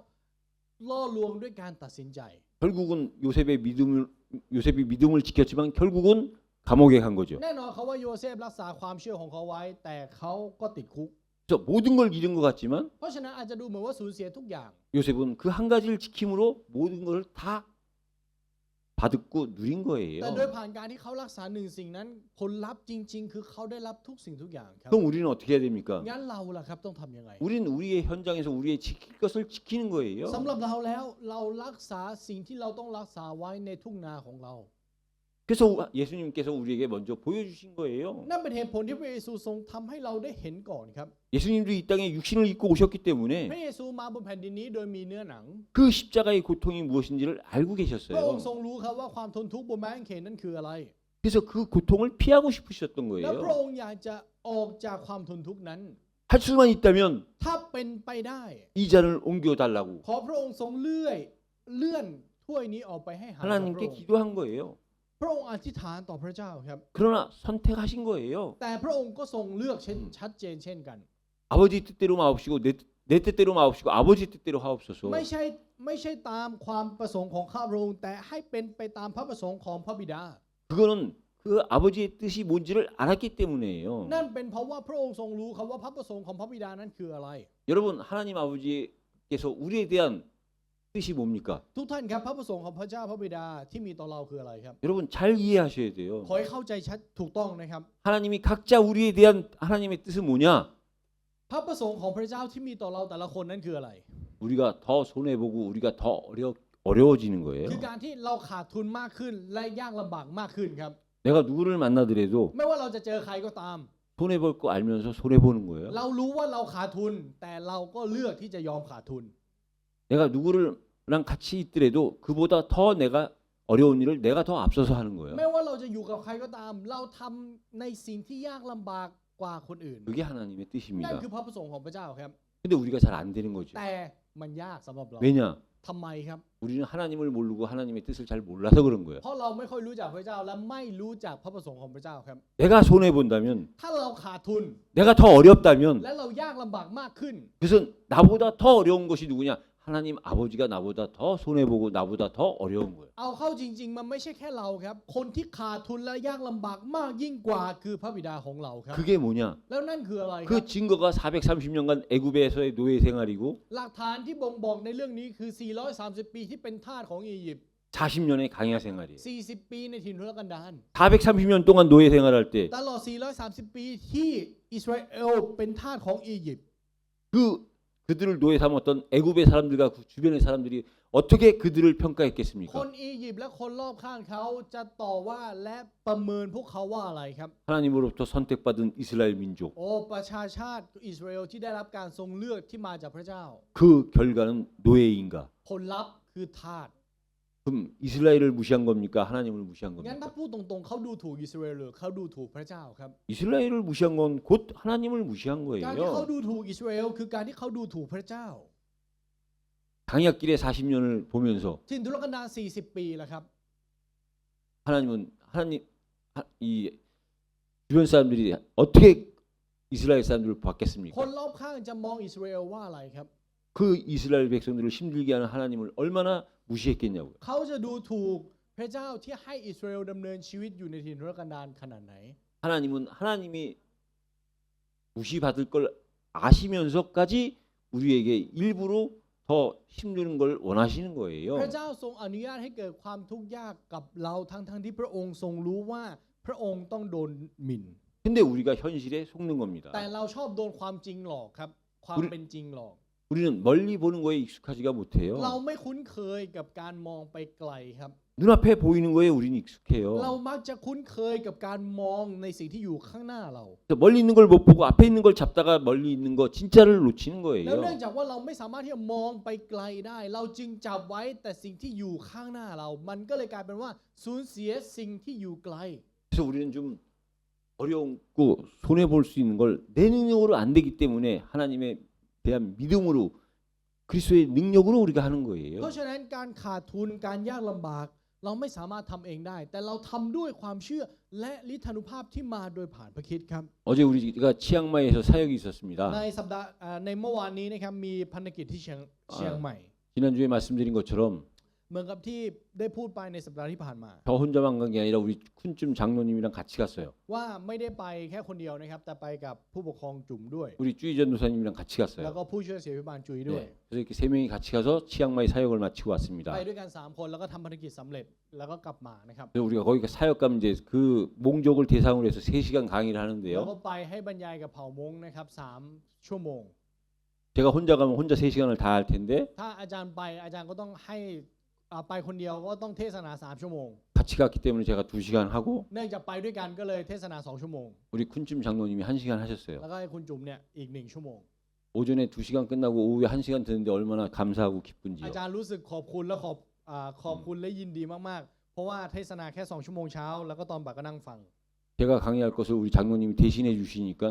ล่อลวงด้วยการตัดสินใจ 결국은 요셉이 믿음을 지켰지만 결국은 감옥에 간 거죠. แน่นอนเขาว่าโยเซฟรักษาความเชื่อของเขาไว้ แต่เขาก็ติดคุก 그래서 모든 걸 잃은 것 같지만 เพราะฉะนั้นอาจจะดูเหมือนว่าสูญเสียทุกอย่าง 요셉은 그 한 가지를 지킴으로 모든 걸 다 받고 누린 แต่โดย 거예요. ผ่านการที่เขารักษาหนึ่งสิ่งนั้นผลลัพธ์จริง ๆ คือเขาได้รับทุกสิ่งทุกอย่างครับ 그럼 우리는 어떻게 해야 됩니까? งั้นเราล่ะครับต้องทำยังไง 우리는 우리의 현장에서 우리의 지킬 것을 지키는 거예요. สำหรับเราแล้วเรารักษาสิ่งที่เราต้องรักษาไว้ในทุ่งนาของเรา 그래서 예수님께서 우리에게 먼저 보여주신 거예요. นั่นเป็นเหตุผลที่พระเยซูทรงทำให้เราได้เห็นก่อนครับ 예수님도 이 땅에 육신을 입고 오셨기 พระ 때문에 เยซูมาบนแผ่นดินนี้โดยมีเนื้อหนัง 그 십자가의 고통이 무엇인지를 알고 พระองค์ 계셨어요. ทรงรู้ครับว่าความทนทุกข์บนไม้กางเขนนั้นคืออะไร 그래서 그 고통을 피하고 싶으셨던 และพระ 거예요. องค์อยากจะออกจากความทนทุกข์นั้น 할 수만 있다면 ถ้าเป็นไปได้ 이 잔을 옮겨달라고 ขอพระองค์ทรงเลื่อนถ้วยนี้ออกไปให้ห่างจากพระอง 하나님께 ค์ 기도한 거예요. พระองค์อธิษฐานต่อพระเจ้าครับ 그러나 선택하신 거예요. แต่พระองค์ก็ทรงเลือกชัดเจนเช่นกัน 아버지 뜻대로 마옵시고 내 뜻대로 마옵시고 아버지 뜻대로 하옵소서. ไม่ใช่ตามความประสงค์ของข้าพระองค์แต่ให้เป็นไปตามพระประสงค์ของพระบิดา 그거는 그 아버지의 뜻이 뭔지를 알았기 때문이에요. นั่นเป็นเพราะว่าพระองค์ทรงรู้ครับว่าพระประสงค์ของพระบิดานั้นคืออะไร 여러분 하나님 아버지께서 우리에 대한 뜻이 뭡니까? ทุกท่านครับพระประสงค์ของพระเจ้าพระบิดาที่มีต่อเราคืออะไรครับ 여러분 잘 이해하셔야 돼요. ขอให้เข้าใจชัดถูกต้องนะครับ 하나님이 각자 우리에 대한 하나님의 뜻은 뭐냐? พระประสงค์ของพระเจ้าที่มีต่อเราแต่ละคนนั้นคืออะไร 우리가 더 손해 보고 우리가 더 어려워지는 거예요. คือการที่เราขาดทุนมากขึ้นและยากลำบากมากขึ้นครับ 내가 누구를 만나더라도 ไม่ว่าเราจะเจอใครก็ตาม 손해 볼 거 알면서 손해 보는 거예요. เรารู้ว่าเราขาดทุน แต่เราก็เลือกที่จะยอมขาดทุน 내가 누구랑 같이 있더라도 그보다 더 내가 어려운 일을 내가 더 앞서서 하는 거예요. ไม่ว่าเราจะอยู่กับใครก็ตาม เราทำในสิ่งที่ยากลำบากกว่าคนอื่น 그게 하나님의 นั่น 뜻입니다. คือพระประสงค์ของพระเจ้าครับ 근데 우리가 잘 안 되는 거죠. แต่มันยากสำหรับเรา 왜냐? ทำไมครับ 우리는 하나님을 모르고 하나님의 뜻을 잘 몰라서 그런 거예요. เพราะเราไม่ค่อยรู้จักพระเจ้าและไม่รู้จักพระประสงค์ของพระเจ้าครับ 내가 손해 본다면, ถ้าเราขาดทุน 내가 더 어렵다면, และเรายากลำบากมากขึ้น 그래서 나보다 더 어려운 것이 누구냐? 하나님 아버지가 나보다 더 손해 보고 나보다 더 어려운 거예요. เอาเข้าจริง ๆ มันไม่ใช่แค่เราครับ คนที่ขาดทุนและยากลำบากมากยิ่งกว่าคือพระบิดาของเราครับ 그게 뭐냐? แล้วนั่นคืออะไรค 그 รับ 증거가 430년간 애굽에서의 노예 생활이고 หลักฐานที่บ่งบอกในเรื่องนี้คือ 430 ปีที่เป็นทาสของอียิปต์ 40년의 강야 생활이에요. 40 ปีในถิ่นทุรกันดาร 430년 동안 노예 생활할 때 ตลอด 430 ปีที่อิสราเอลเป็นทาสของอียิปต์ 그들을 노예 삼았던 애굽의 사람들과 그 주변의 사람들이 어떻게 그들을 คน 평가했겠습니까? อียิปต์และคนรอบข้างเขาจะต่อว่าและประเมินพวกเขาว่าอะไรครับ 하나님으로부터 선택받은 이스라엘 민족. โอ้ประชาชาติอิสราเอลที่ได้รับการทรงเลือกที่มาจากพระเจ้า 그 결과는 노예인가? ผลลัพธ์คือทาส 그럼 이스라엘을 무시한 겁니까? 하나님을 무시한 งั้น 겁니까? ถ้าพูดตรงๆเขาดูถูกอิสราเอลหรือเขาดูถูกพระเจ้าครับ 이스라엘을 무시한 건 곧 하나님을 무시한 การที่เขา 거예요. ดูถูกอิสราเอลคือการที่เขาดูถูกพระเจ้า 강약길의 40년을 보면서 ถิ่นทุรกันดาร40 ปีแล้วครับ 이 주변 사람들이 어떻게 이스라엘 사람들을 คน 봤겠습니까? รอบข้างจะมองอิสราเอลว่าอะไรครับ 그 이스라엘 백성들을 힘들게 하는 하나님을 얼마나 무시했겠냐고요. เขาจะดูถูกพระเจ้าที่ให้อิสราเอลดำเนินชีวิตอยู่ในถิ่นทุรกันดารขนาดไหน 하나님은 하나님이 무시받을 걸 아시면서까지 우리에게 일부러 더 힘드는 걸 원하시는 พ 거예요. ระเจ้าทรงอนุญาตให้เกิดความทุกข์ยากกับเราทั้งที่พระองค์ทรงรู้ว่าพระองค์ต้องโดนหมิ่น 근데 우리가 현실에 속는 겁니다. แต่เราชอบโดนความจริงหลอกครับความเป็นจริงหลอก 우리는 멀리 보는 거에 익숙하지가 못해요. เราไม่คุ้นเคยกับการมองไปไกลครับ 눈앞에 보이는 거에 우리는 เรา 익숙해요. มักจะคุ้นเคยกับการมองในสิ่งที่อยู่ข้างหน้าเรา 그래서 멀리 있는 걸 못 보고 앞에 있는 걸 잡다가 멀리 있는 거 진짜를 놓치는 แล้วเนื่อง 거예요. จากว่าเราไม่สามารถที่จะมองไปไกลได้ เราจึงจับไว้แต่สิ่งที่อยู่ข้างหน้าเรา มันก็เลยกลายเป็นว่าสูญเสียสิ่งที่อยู่ไกล 그래서 우리는 좀 어렵고 손해 볼 수 있는 걸 내 능력으로 안 되기 때문에 하나님에 대한 믿음으로 그리스도의 능력으로 우리가 하는 เพ 거예요. ราะฉะนั้นการขาดทุนการยากลำบาก เราไม่สามารถทำเองได้ แต่เราทำด้วยความเชื่อและฤทธานุภาพที่มาโดยผ่านพระคริสต์ครับ 어제 우리가 치앙마이에서 사역이 있었습니다. ในสัปดาห์ในเมื่อวานนี้นะครับมีพันธกิจที่เชียงใหม่ 지난주에 말씀드린 것처럼 เหมือนกับที่ได้พูดไปในสัปดาห์ที่ผ่านมา 저 혼자만 간 게 아니라 우리 쿤쯤 장로님이랑 같이 갔어요. ว่าไม่ได้ไปแค่คนเดียวนะครับแต่ไปกับผู้ปกครองจุ่มด้วย 우리 쭈이 전도사님이랑 같이 แล้ว 갔어요. ก็ผู้ช่วยเสียพิบาลจุยด้วย 네. 그래서 이렇게 세 명이 같이 가서 치앙마이 사역을 마치고 왔습니다. ไปด้วยกัน3คนแล้วก็ทำภารกิจสำเร็จแล้วก็กลับมานะครับ 그래서 우리가 거기 사역 가면 이제 그 몽족을 대상으로 해서 3시간 강의를 แล้ว 하는데요. ก็ไปให้บรรยายกับเผ่ามงนะครับ3ชั่วโมง 제가 혼자 가면 혼자 3시간을 다 할 텐데 ถ้าอาจารย์ไปอาจารย์ก็ต้องให้ไปคนเดียวก็ต้องเทศนา3ชั่วโมง 같이 갔기 때문에 제가 2시간 하고 เนื่องจากไปด้วยกันก็เลยเทศนา2ชั่วโมง 우리 쿤쯤 장로님이 1시간 하셨어요. แล้วก็ให้คุณจุ๋มเนี่ยอีก1ชั่วโมง 오전에 2시간 끝나고 오후에 1시간 듣는데 얼마나 감사하고 อา 기쁜지요. จารย์รู้สึกขอบคุณและขอบคุณและยินดีมากๆ เพราะว่าเทศนาแค่2ชั่วโมงเช้าแล้วก็ตอนบ่ายก็นั่งฟัง 제가 강의할 것을 우리 장로님이 대신해 주시니까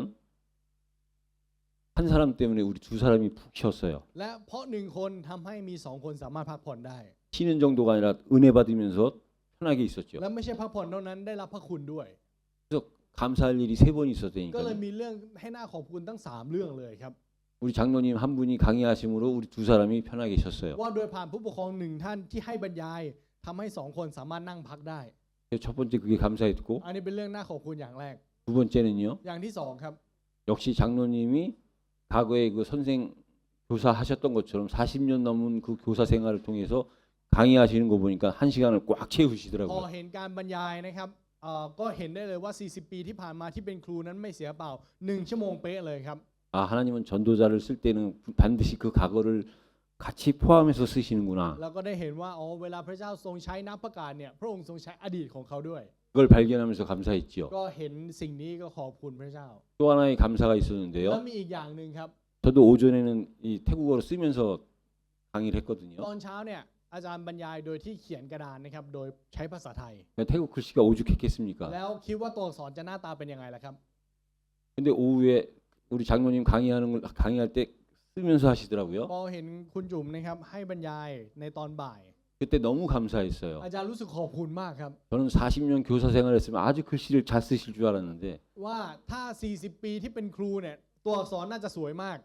한 사람 때문에 우리 두 사람이 푹 쉬었어요. และเพราะ1คนทำให้มี2คนสามารถพักผ่อนได้ 쉬는 정도가 아니라 은혜 받으면서 편하게 있었죠. และไม่ใช่พักผ่อนเท่านั้นได้รับพระคุณด้วย 그래서 감사할 일이 3번 ก็เลย 있었다니까요. มีเรื่องให้น่าขอบคุณตั้ง3เรื่องเลยครับ 우리 장로님 한 분이 강의하심으로 우리 두 사람이 편하게 쉬었어요. ว่าโดยผ่านผู้ปกครอง1ท่านที่ให้บรรยายทำให้2คนสามารถนั่งพักได้ 그래서 첫 번째 그게 감사했고 อันนี้เป็นเรื่องน่าขอบคุณอย่างแรก 두 번째는요. อย่างที่2ครับ 역시 장로님이 과거에 그 선생 교사 하셨던 것처럼 40년 넘은 그 교사 생활을 통해서 강의하시는 거 보니까 1시간을 꽉 พอ 채우시더라고요. เห็นการบรรยายนะครับก็เห็นได้เลยว่า40ปีที่ผ่านมาที่เป็นครูนั้นไม่เสียเปล่า1ชั่วโมงเป๊ะเลยครับ 아 하나님은 전도자를 쓸 때는 반드시 그 과거를 같이 포함해서 쓰시는구나. แล้วก็ได้เห็นว่าเวลาพระเจ้าทรงใช้นักประกาศเนี่ยพระองค์ทรงใช้อดีตของเขาด้วย 그걸 발견하면서 감사했지요. ก็เห็นสิ่งนี้ก็ขอบคุณพระเจ้า 또 하나의 감사가 แล้ว 있었는데요. มีอีกอย่างหนึ่งครับ 저도 오전에는 이 태국어로 쓰면서 강의를 했거든요. ตอนเช้าเนี่ยอาจารย์บรรยายโดยที่เขียนกระดานนะครับโดยใช้ภาษาไทย 그러니까 태국 글씨가 오죽했겠습니까? แล้วคิดว่าตัวอักษรจะหน้าตาเป็นยังไงล่ะครับ 근데 오후에 우리 장로님 강의할 때 쓰면서 하시더라고요. พอเห็นคุณจุ๋มนะครับให้บรรยายในตอนบ่าย 그때 너무 감사했어요. อาจารย์รู้สึกขอบคุณมากครับ 저는 40년 교사 생활했으면 아주 글씨를 잘 쓰실 줄 알았는데 ว่าถ้า40ปีที่เป็นครูเนี่ยตัวอักษรน่าจะสวยมาก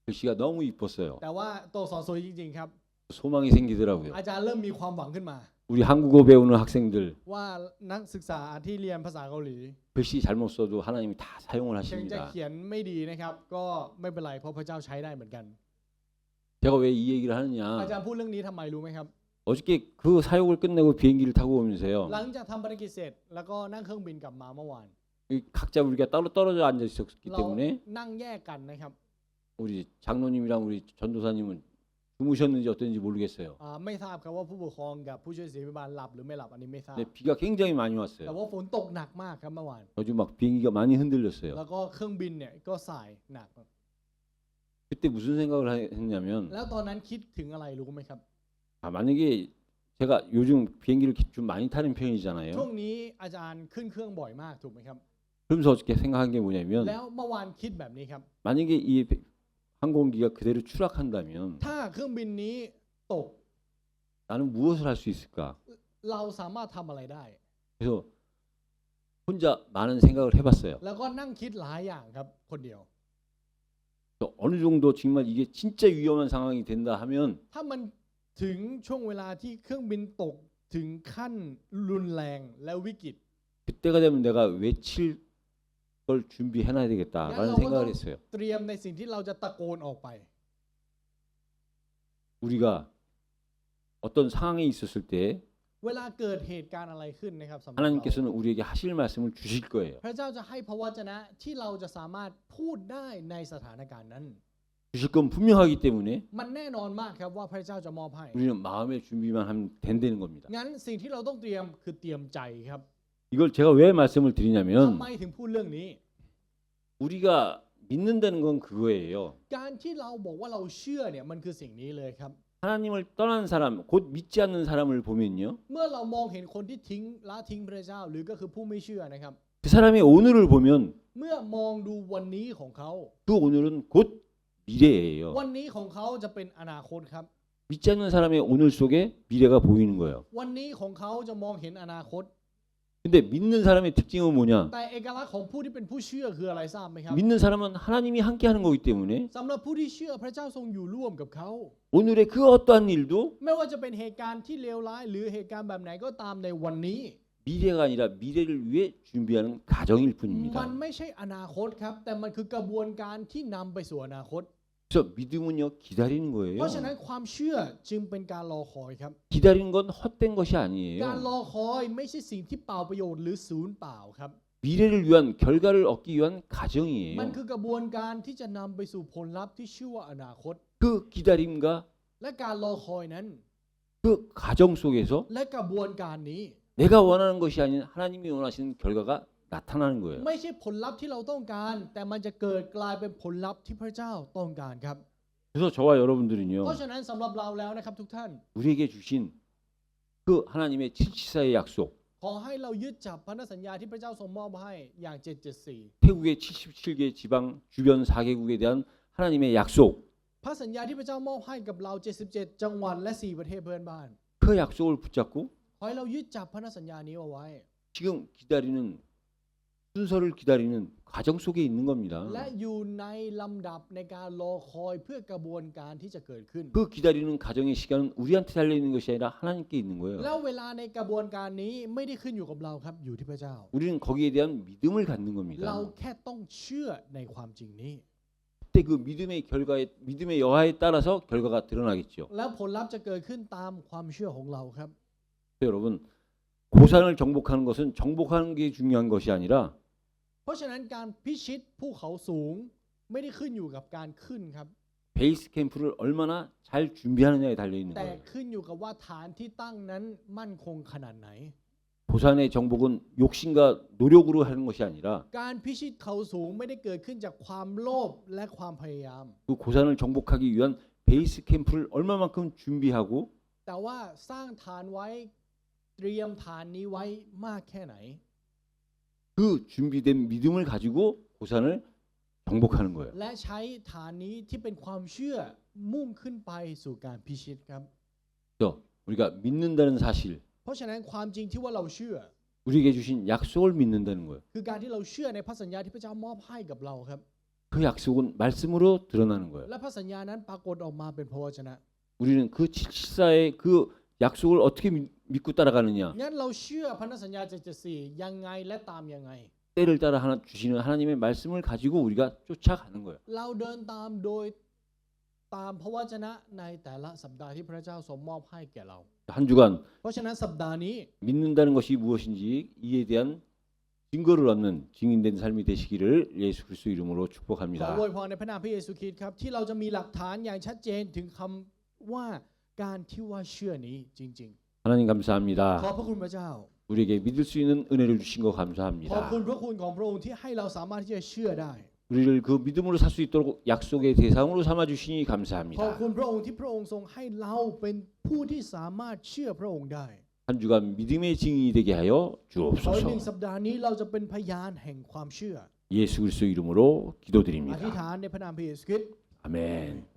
글씨가 너무 이뻤어요. แต่ว่าตัวอักษรสวยจริงๆครับ 소망이 생기더라고요. อาจารย์เริ่มมีความหวังขึ้นมา 우리 한국어 배우는 학생들 ว่านักศึกษาที่เรียนภาษาเกาหลี 글씨 잘못 써도 하나님이 다 사용을 ถึงจะ 하십니다. เขียนไม่ดีนะครับก็ไม่เป็นไรเพราะพระเจ้าใช้ได้เหมือนกัน 제가 왜 이 얘기를 อา 하느냐? จารย์พูดเรื่องนี้ทำไมรู้ไหมครับ 어저께 그 사역을 끝내고 비행기를 타고 오면서요. หลังจากทำภารกิจเสร็จแล้วก็นั่งเครื่องบินกลับมาเมื่อวาน 각자 우리가 따로 떨어져 앉아 있었기 เรา 때문에 นั่งแยกกันนะครับ 우리 장로님이랑 우리 전도사님은 주무셨는지 어떤지 모르겠어요. ไม่ทราบครับว่าผู้ปกครองกับผู้ช่วยศิริบาลหลับหรือไม่หลับอันนี้ไม่ทราบ 근데 비가 굉장히 많이 แต่ 왔어요. ว่าฝนตกหนักมากครับเมื่อวาน 요즘 막 비행기가 많이 흔들렸어요. แล้วก็เครื่องบินเนี่ยก็สายหนัก 그때 무슨 생각을 했냐면 แล้วตอนนั้นคิดถึงอะไรรู้ไหมครับ 만약에 제가 요즘 비행기를 좀 많이 타는 ช่วง 편이잖아요. นี้อาจารย์ขึ้นเครื่องบ่อยมากถูกไหมครับ 그러면서 어저께 생각한 게 뭐냐면 แล้วเมื่อวานคิดแบบนี้ครับ 만약에 이 항공기가 그대로 추락한다면 ถ้าเครื่องบินนี้ตก 나는 무엇을 할 수 있을까? เราสามารถทำอะไรได้ 그래서 혼자 많은 생각을 해봤어요. แล้วก็นั่งคิดหลายอย่างครับคนเดียว 어느 정도 정말 이게 진짜 위험한 상황이 된다 하면 ถ้ามันถึงช่วงเวลาที่เครื่องบินตกถึงขั้นรุนแรงและวิกฤต 그때가 되면 내가 외칠 걸 준비해놔야 되겠다라는 야, 생각을 너무 했어요. เตรียมในสิ่งที่เราจะตะโกนออกไป 우리가 어떤 상황에 있었을 때 เวลาเกิดเหตุการณ์อะไรขึ้นนะครับสำหรับเรา 하나님께서는 우리에게 하실 말씀을 주실 거예요. พระเจ้าจะให้พระวจนะที่เราจะสามารถพูดได้ในสถานการณ์นั้น 주실 건 분명하기 때문에 มันแน่นอนมากครับว่าพระเจ้าจะมอบให้ 우리는 마음의 준비만 하면 된다는 겁니다. งั้นสิ่งที่เราต้องเตรียมคือเตรียมใจครับ 이걸 제가 왜 말씀을 ทำ 드리냐면 ไมถึงพูดเรื่องนี้ 우리가 믿는다는 건 그거예요. การที่เราบอกว่าเราเชื่อเนี่ยมันคือสิ่งนี้เลยครับ 하나님을 떠난 사람, 곧 믿지 않는 사람을 보면요. เมื่อเรามองเห็นคนที่ละทิ้งพระเจ้าหรือก็คือผู้ไม่เชื่อนะครับ 그 사람의 오늘을 보면 เมื่อมองดูวันนี้ของเขา 그 오늘은 곧 미래예요. วันนี้ของเขาจะเป็นอนาคตครับ 믿지 않는 사람의 오늘 속에 미래가 보이는 거예요. วันนี้ของเขาจะมองเห็นอนาคต 근데 믿는 사람의 특징은 뭐냐? แต่เอกลักษณ์ของผู้ที่เป็นผู้เชื่อคืออะไรทราบไหมครับ 믿는 사람은 하나님이 함께하는 거기 때문에 สำหรับผู้ที่เชื่อพระเจ้าทรงอยู่ร่วมกับเขา 오늘의 그 어떠한 일도 ไม่ว่าจะเป็นเหตุการณ์ที่เลวร้ายหรือเหตุการณ์แบบไหนก็ตามในวันนี้ 미래가 아니라 미래를 위해 준비하는 가정일 มัน 뿐입니다. ไม่ใช่อนาคตครับแต่มันคือกระบวนการที่นำไปสู่อนาคต 그래서 믿음은요 기다리는 เพ 거예요. ราะฉะนั้นความเชื่อจึงเป็นการรอคอยครับ 기다리는 건 헛된 것이 การ 아니에요. รอคอยไม่ใช่สิ่งที่เปล่าประโยชน์หรือศูนย์เปล่าครับ 미래를 위한 결과를 얻기 위한 มัน 가정이에요. คือกระบวนการที่จะนำไปสู่ผลลัพธ์ที่ชื่อว่าอนาคต 그 기다림과 และการรอคอยนั้น 그 가정 속에서 และกระบวนการนี้ 내가 원하는 것이 아닌 하나님이 원하시는 결과가 나타나는 거예요. ไม่ใช่ผลลัพธ์ที่เราต้องการ แต่มันจะเกิดกลายเป็นผลลัพธ์ที่พระเจ้าต้องการครับ 그래서 저와 여러분들은요 เพราะฉะนั้นสำหรับเราแล้วนะครับทุกท่าน 우리에게 주신 그 하나님의 774의 약속, ขอให้เรายึดจับพันธสัญญาที่พระเจ้าทรงมอบให้อย่าง774 태국의 77개 지방 주변 4개국에 대한 하나님의 약속, พระสัญญาที่พระเจ้ามอบให้กับเรา77จังหวัดและ4ประเทศเพื่อนบ้าน 그 약속을 붙잡고 ขอให้เรายึดจับพันธสัญญานี้เอาไว้ 지금 기다리는 순서를 기다리는 과정 속에 있는 겁니다. และอยู่ในลำดับในการรอคอยเพื่อกระบวนการที่จะเกิดขึ้น 그 기다리는 과정의 시간은 우리한테 달려 있는 것이 아니라 하나님께 있는 แล้ 거예요. วเวลาในกระบวนการนี้ไม่ได้ขึ้นอยู่กับเราครับอยู่ที่พระเจ้า 우리는 거기에 대한 믿음을 갖는 เรา 겁니다. แค่ต้องเชื่อในความจริงนี้ 그때 그 믿음의 여하에 따라서 결과가 드러나겠죠. แล้วผลลัพธ์จะเกิดขึ้นตามความเชื่อของเราครับ 여러분 고산을 정복하는 것은 정복하는 게 중요한 것이 아니라 เพราะฉะนั้นการพิชิตภูเขาสูงไม่ได้ขึ้นอยู่กับการขึ้นครับ 베이스 캠프를 얼마나 잘 준비하느냐에 달려 있는 แต่ 거예요. ขึ้นอยู่กับว่าฐานที่ตั้งนั้นมั่นคงขนาดไหน 고산의 정복은 욕심과 노력으로 하는 것이 아니라 การพิชิตเขาสูงไม่ได้เกิดขึ้นจากความโลภและความพยายาม 그 고산을 정복하기 위한 베이스 캠프를 얼마만큼 준비하고 แต่ว่าสร้างฐานไว้เตรียมฐานนี้ไว้มากแค่ไหน 그 준비된 믿음을 가지고 고산을 정복하는 거예요. และใช้ฐานนี้ที่เป็นความเชื่อมุ่งขึ้นไปสู่การพิชิตครับ 그래서 우리가 믿는다는 사실, เพราะฉะนั้นความจริงที่ว่าเราเชื่อ 우리에게 주신 약속을 믿는다는 거예요. คือการที่เราเชื่อในพระสัญญาที่พระเจ้ามอบให้กับเราครับ 그 약속은 말씀으로 드러나는 거예요. และพระสัญญานั้นปรากฏออกมาเป็นพระวจนะ 우리는 그 774의 그 약속을 어떻게 믿고 따라가느냐? งั้นเราเชื่อพันธสัญญา774ยังไงและตามยังไง 때를 따라 주시는 하나님의 말씀을 가지고 우리가 쫓아가는 거예요. เราเดินตามโดยตามพระวจนะในแต่ละสัปดาห์ที่พระเจ้าทรงมอบให้แก่เรา 한 주간 เพราะฉะนั้นสัปดาห์นี้ 믿는다는 것이 무엇인지 이에 대한 증거를 얻는 증인된 삶이 되시기를 예수 그리스도 이름으로 ขอ 축복합니다. อวยพรในพระนามพระเยซูคริสต์ครับที่เราจะมีหลักฐานอย่างชัดเจนถึงคำว่าการที่ว่าเชื่อนี้จริง 하나님 ๆ ขอบ 감사합니다. พระคุณพระเจ้า 우리에게 믿을 수 있는 은혜를 주신 거 ขอบ 감사합니다. คุณพระคุณของพระองค์ที่ให้เราสามารถที่จะเชื่อได้ 우리를 그 믿음으로 살 수 있도록 약속의 대상으로 삼아 주시니 ขอบ 감사합니다. คุณพระองค์ที่พระองค์ทรงให้เราเป็นผู้ที่สามารถเชื่อพระองค์ได้ 한 주간 믿음의 증인이 되게 하여 ขออีกห 주옵소서. นึ่งสัปดาห์นี้เราจะเป็นพยานแห่งความเชื่อ 예수 그리스도 이름으로 อธิษ 기도드립니다. ฐานในพระนามพระเยซูคริสต์ 아멘.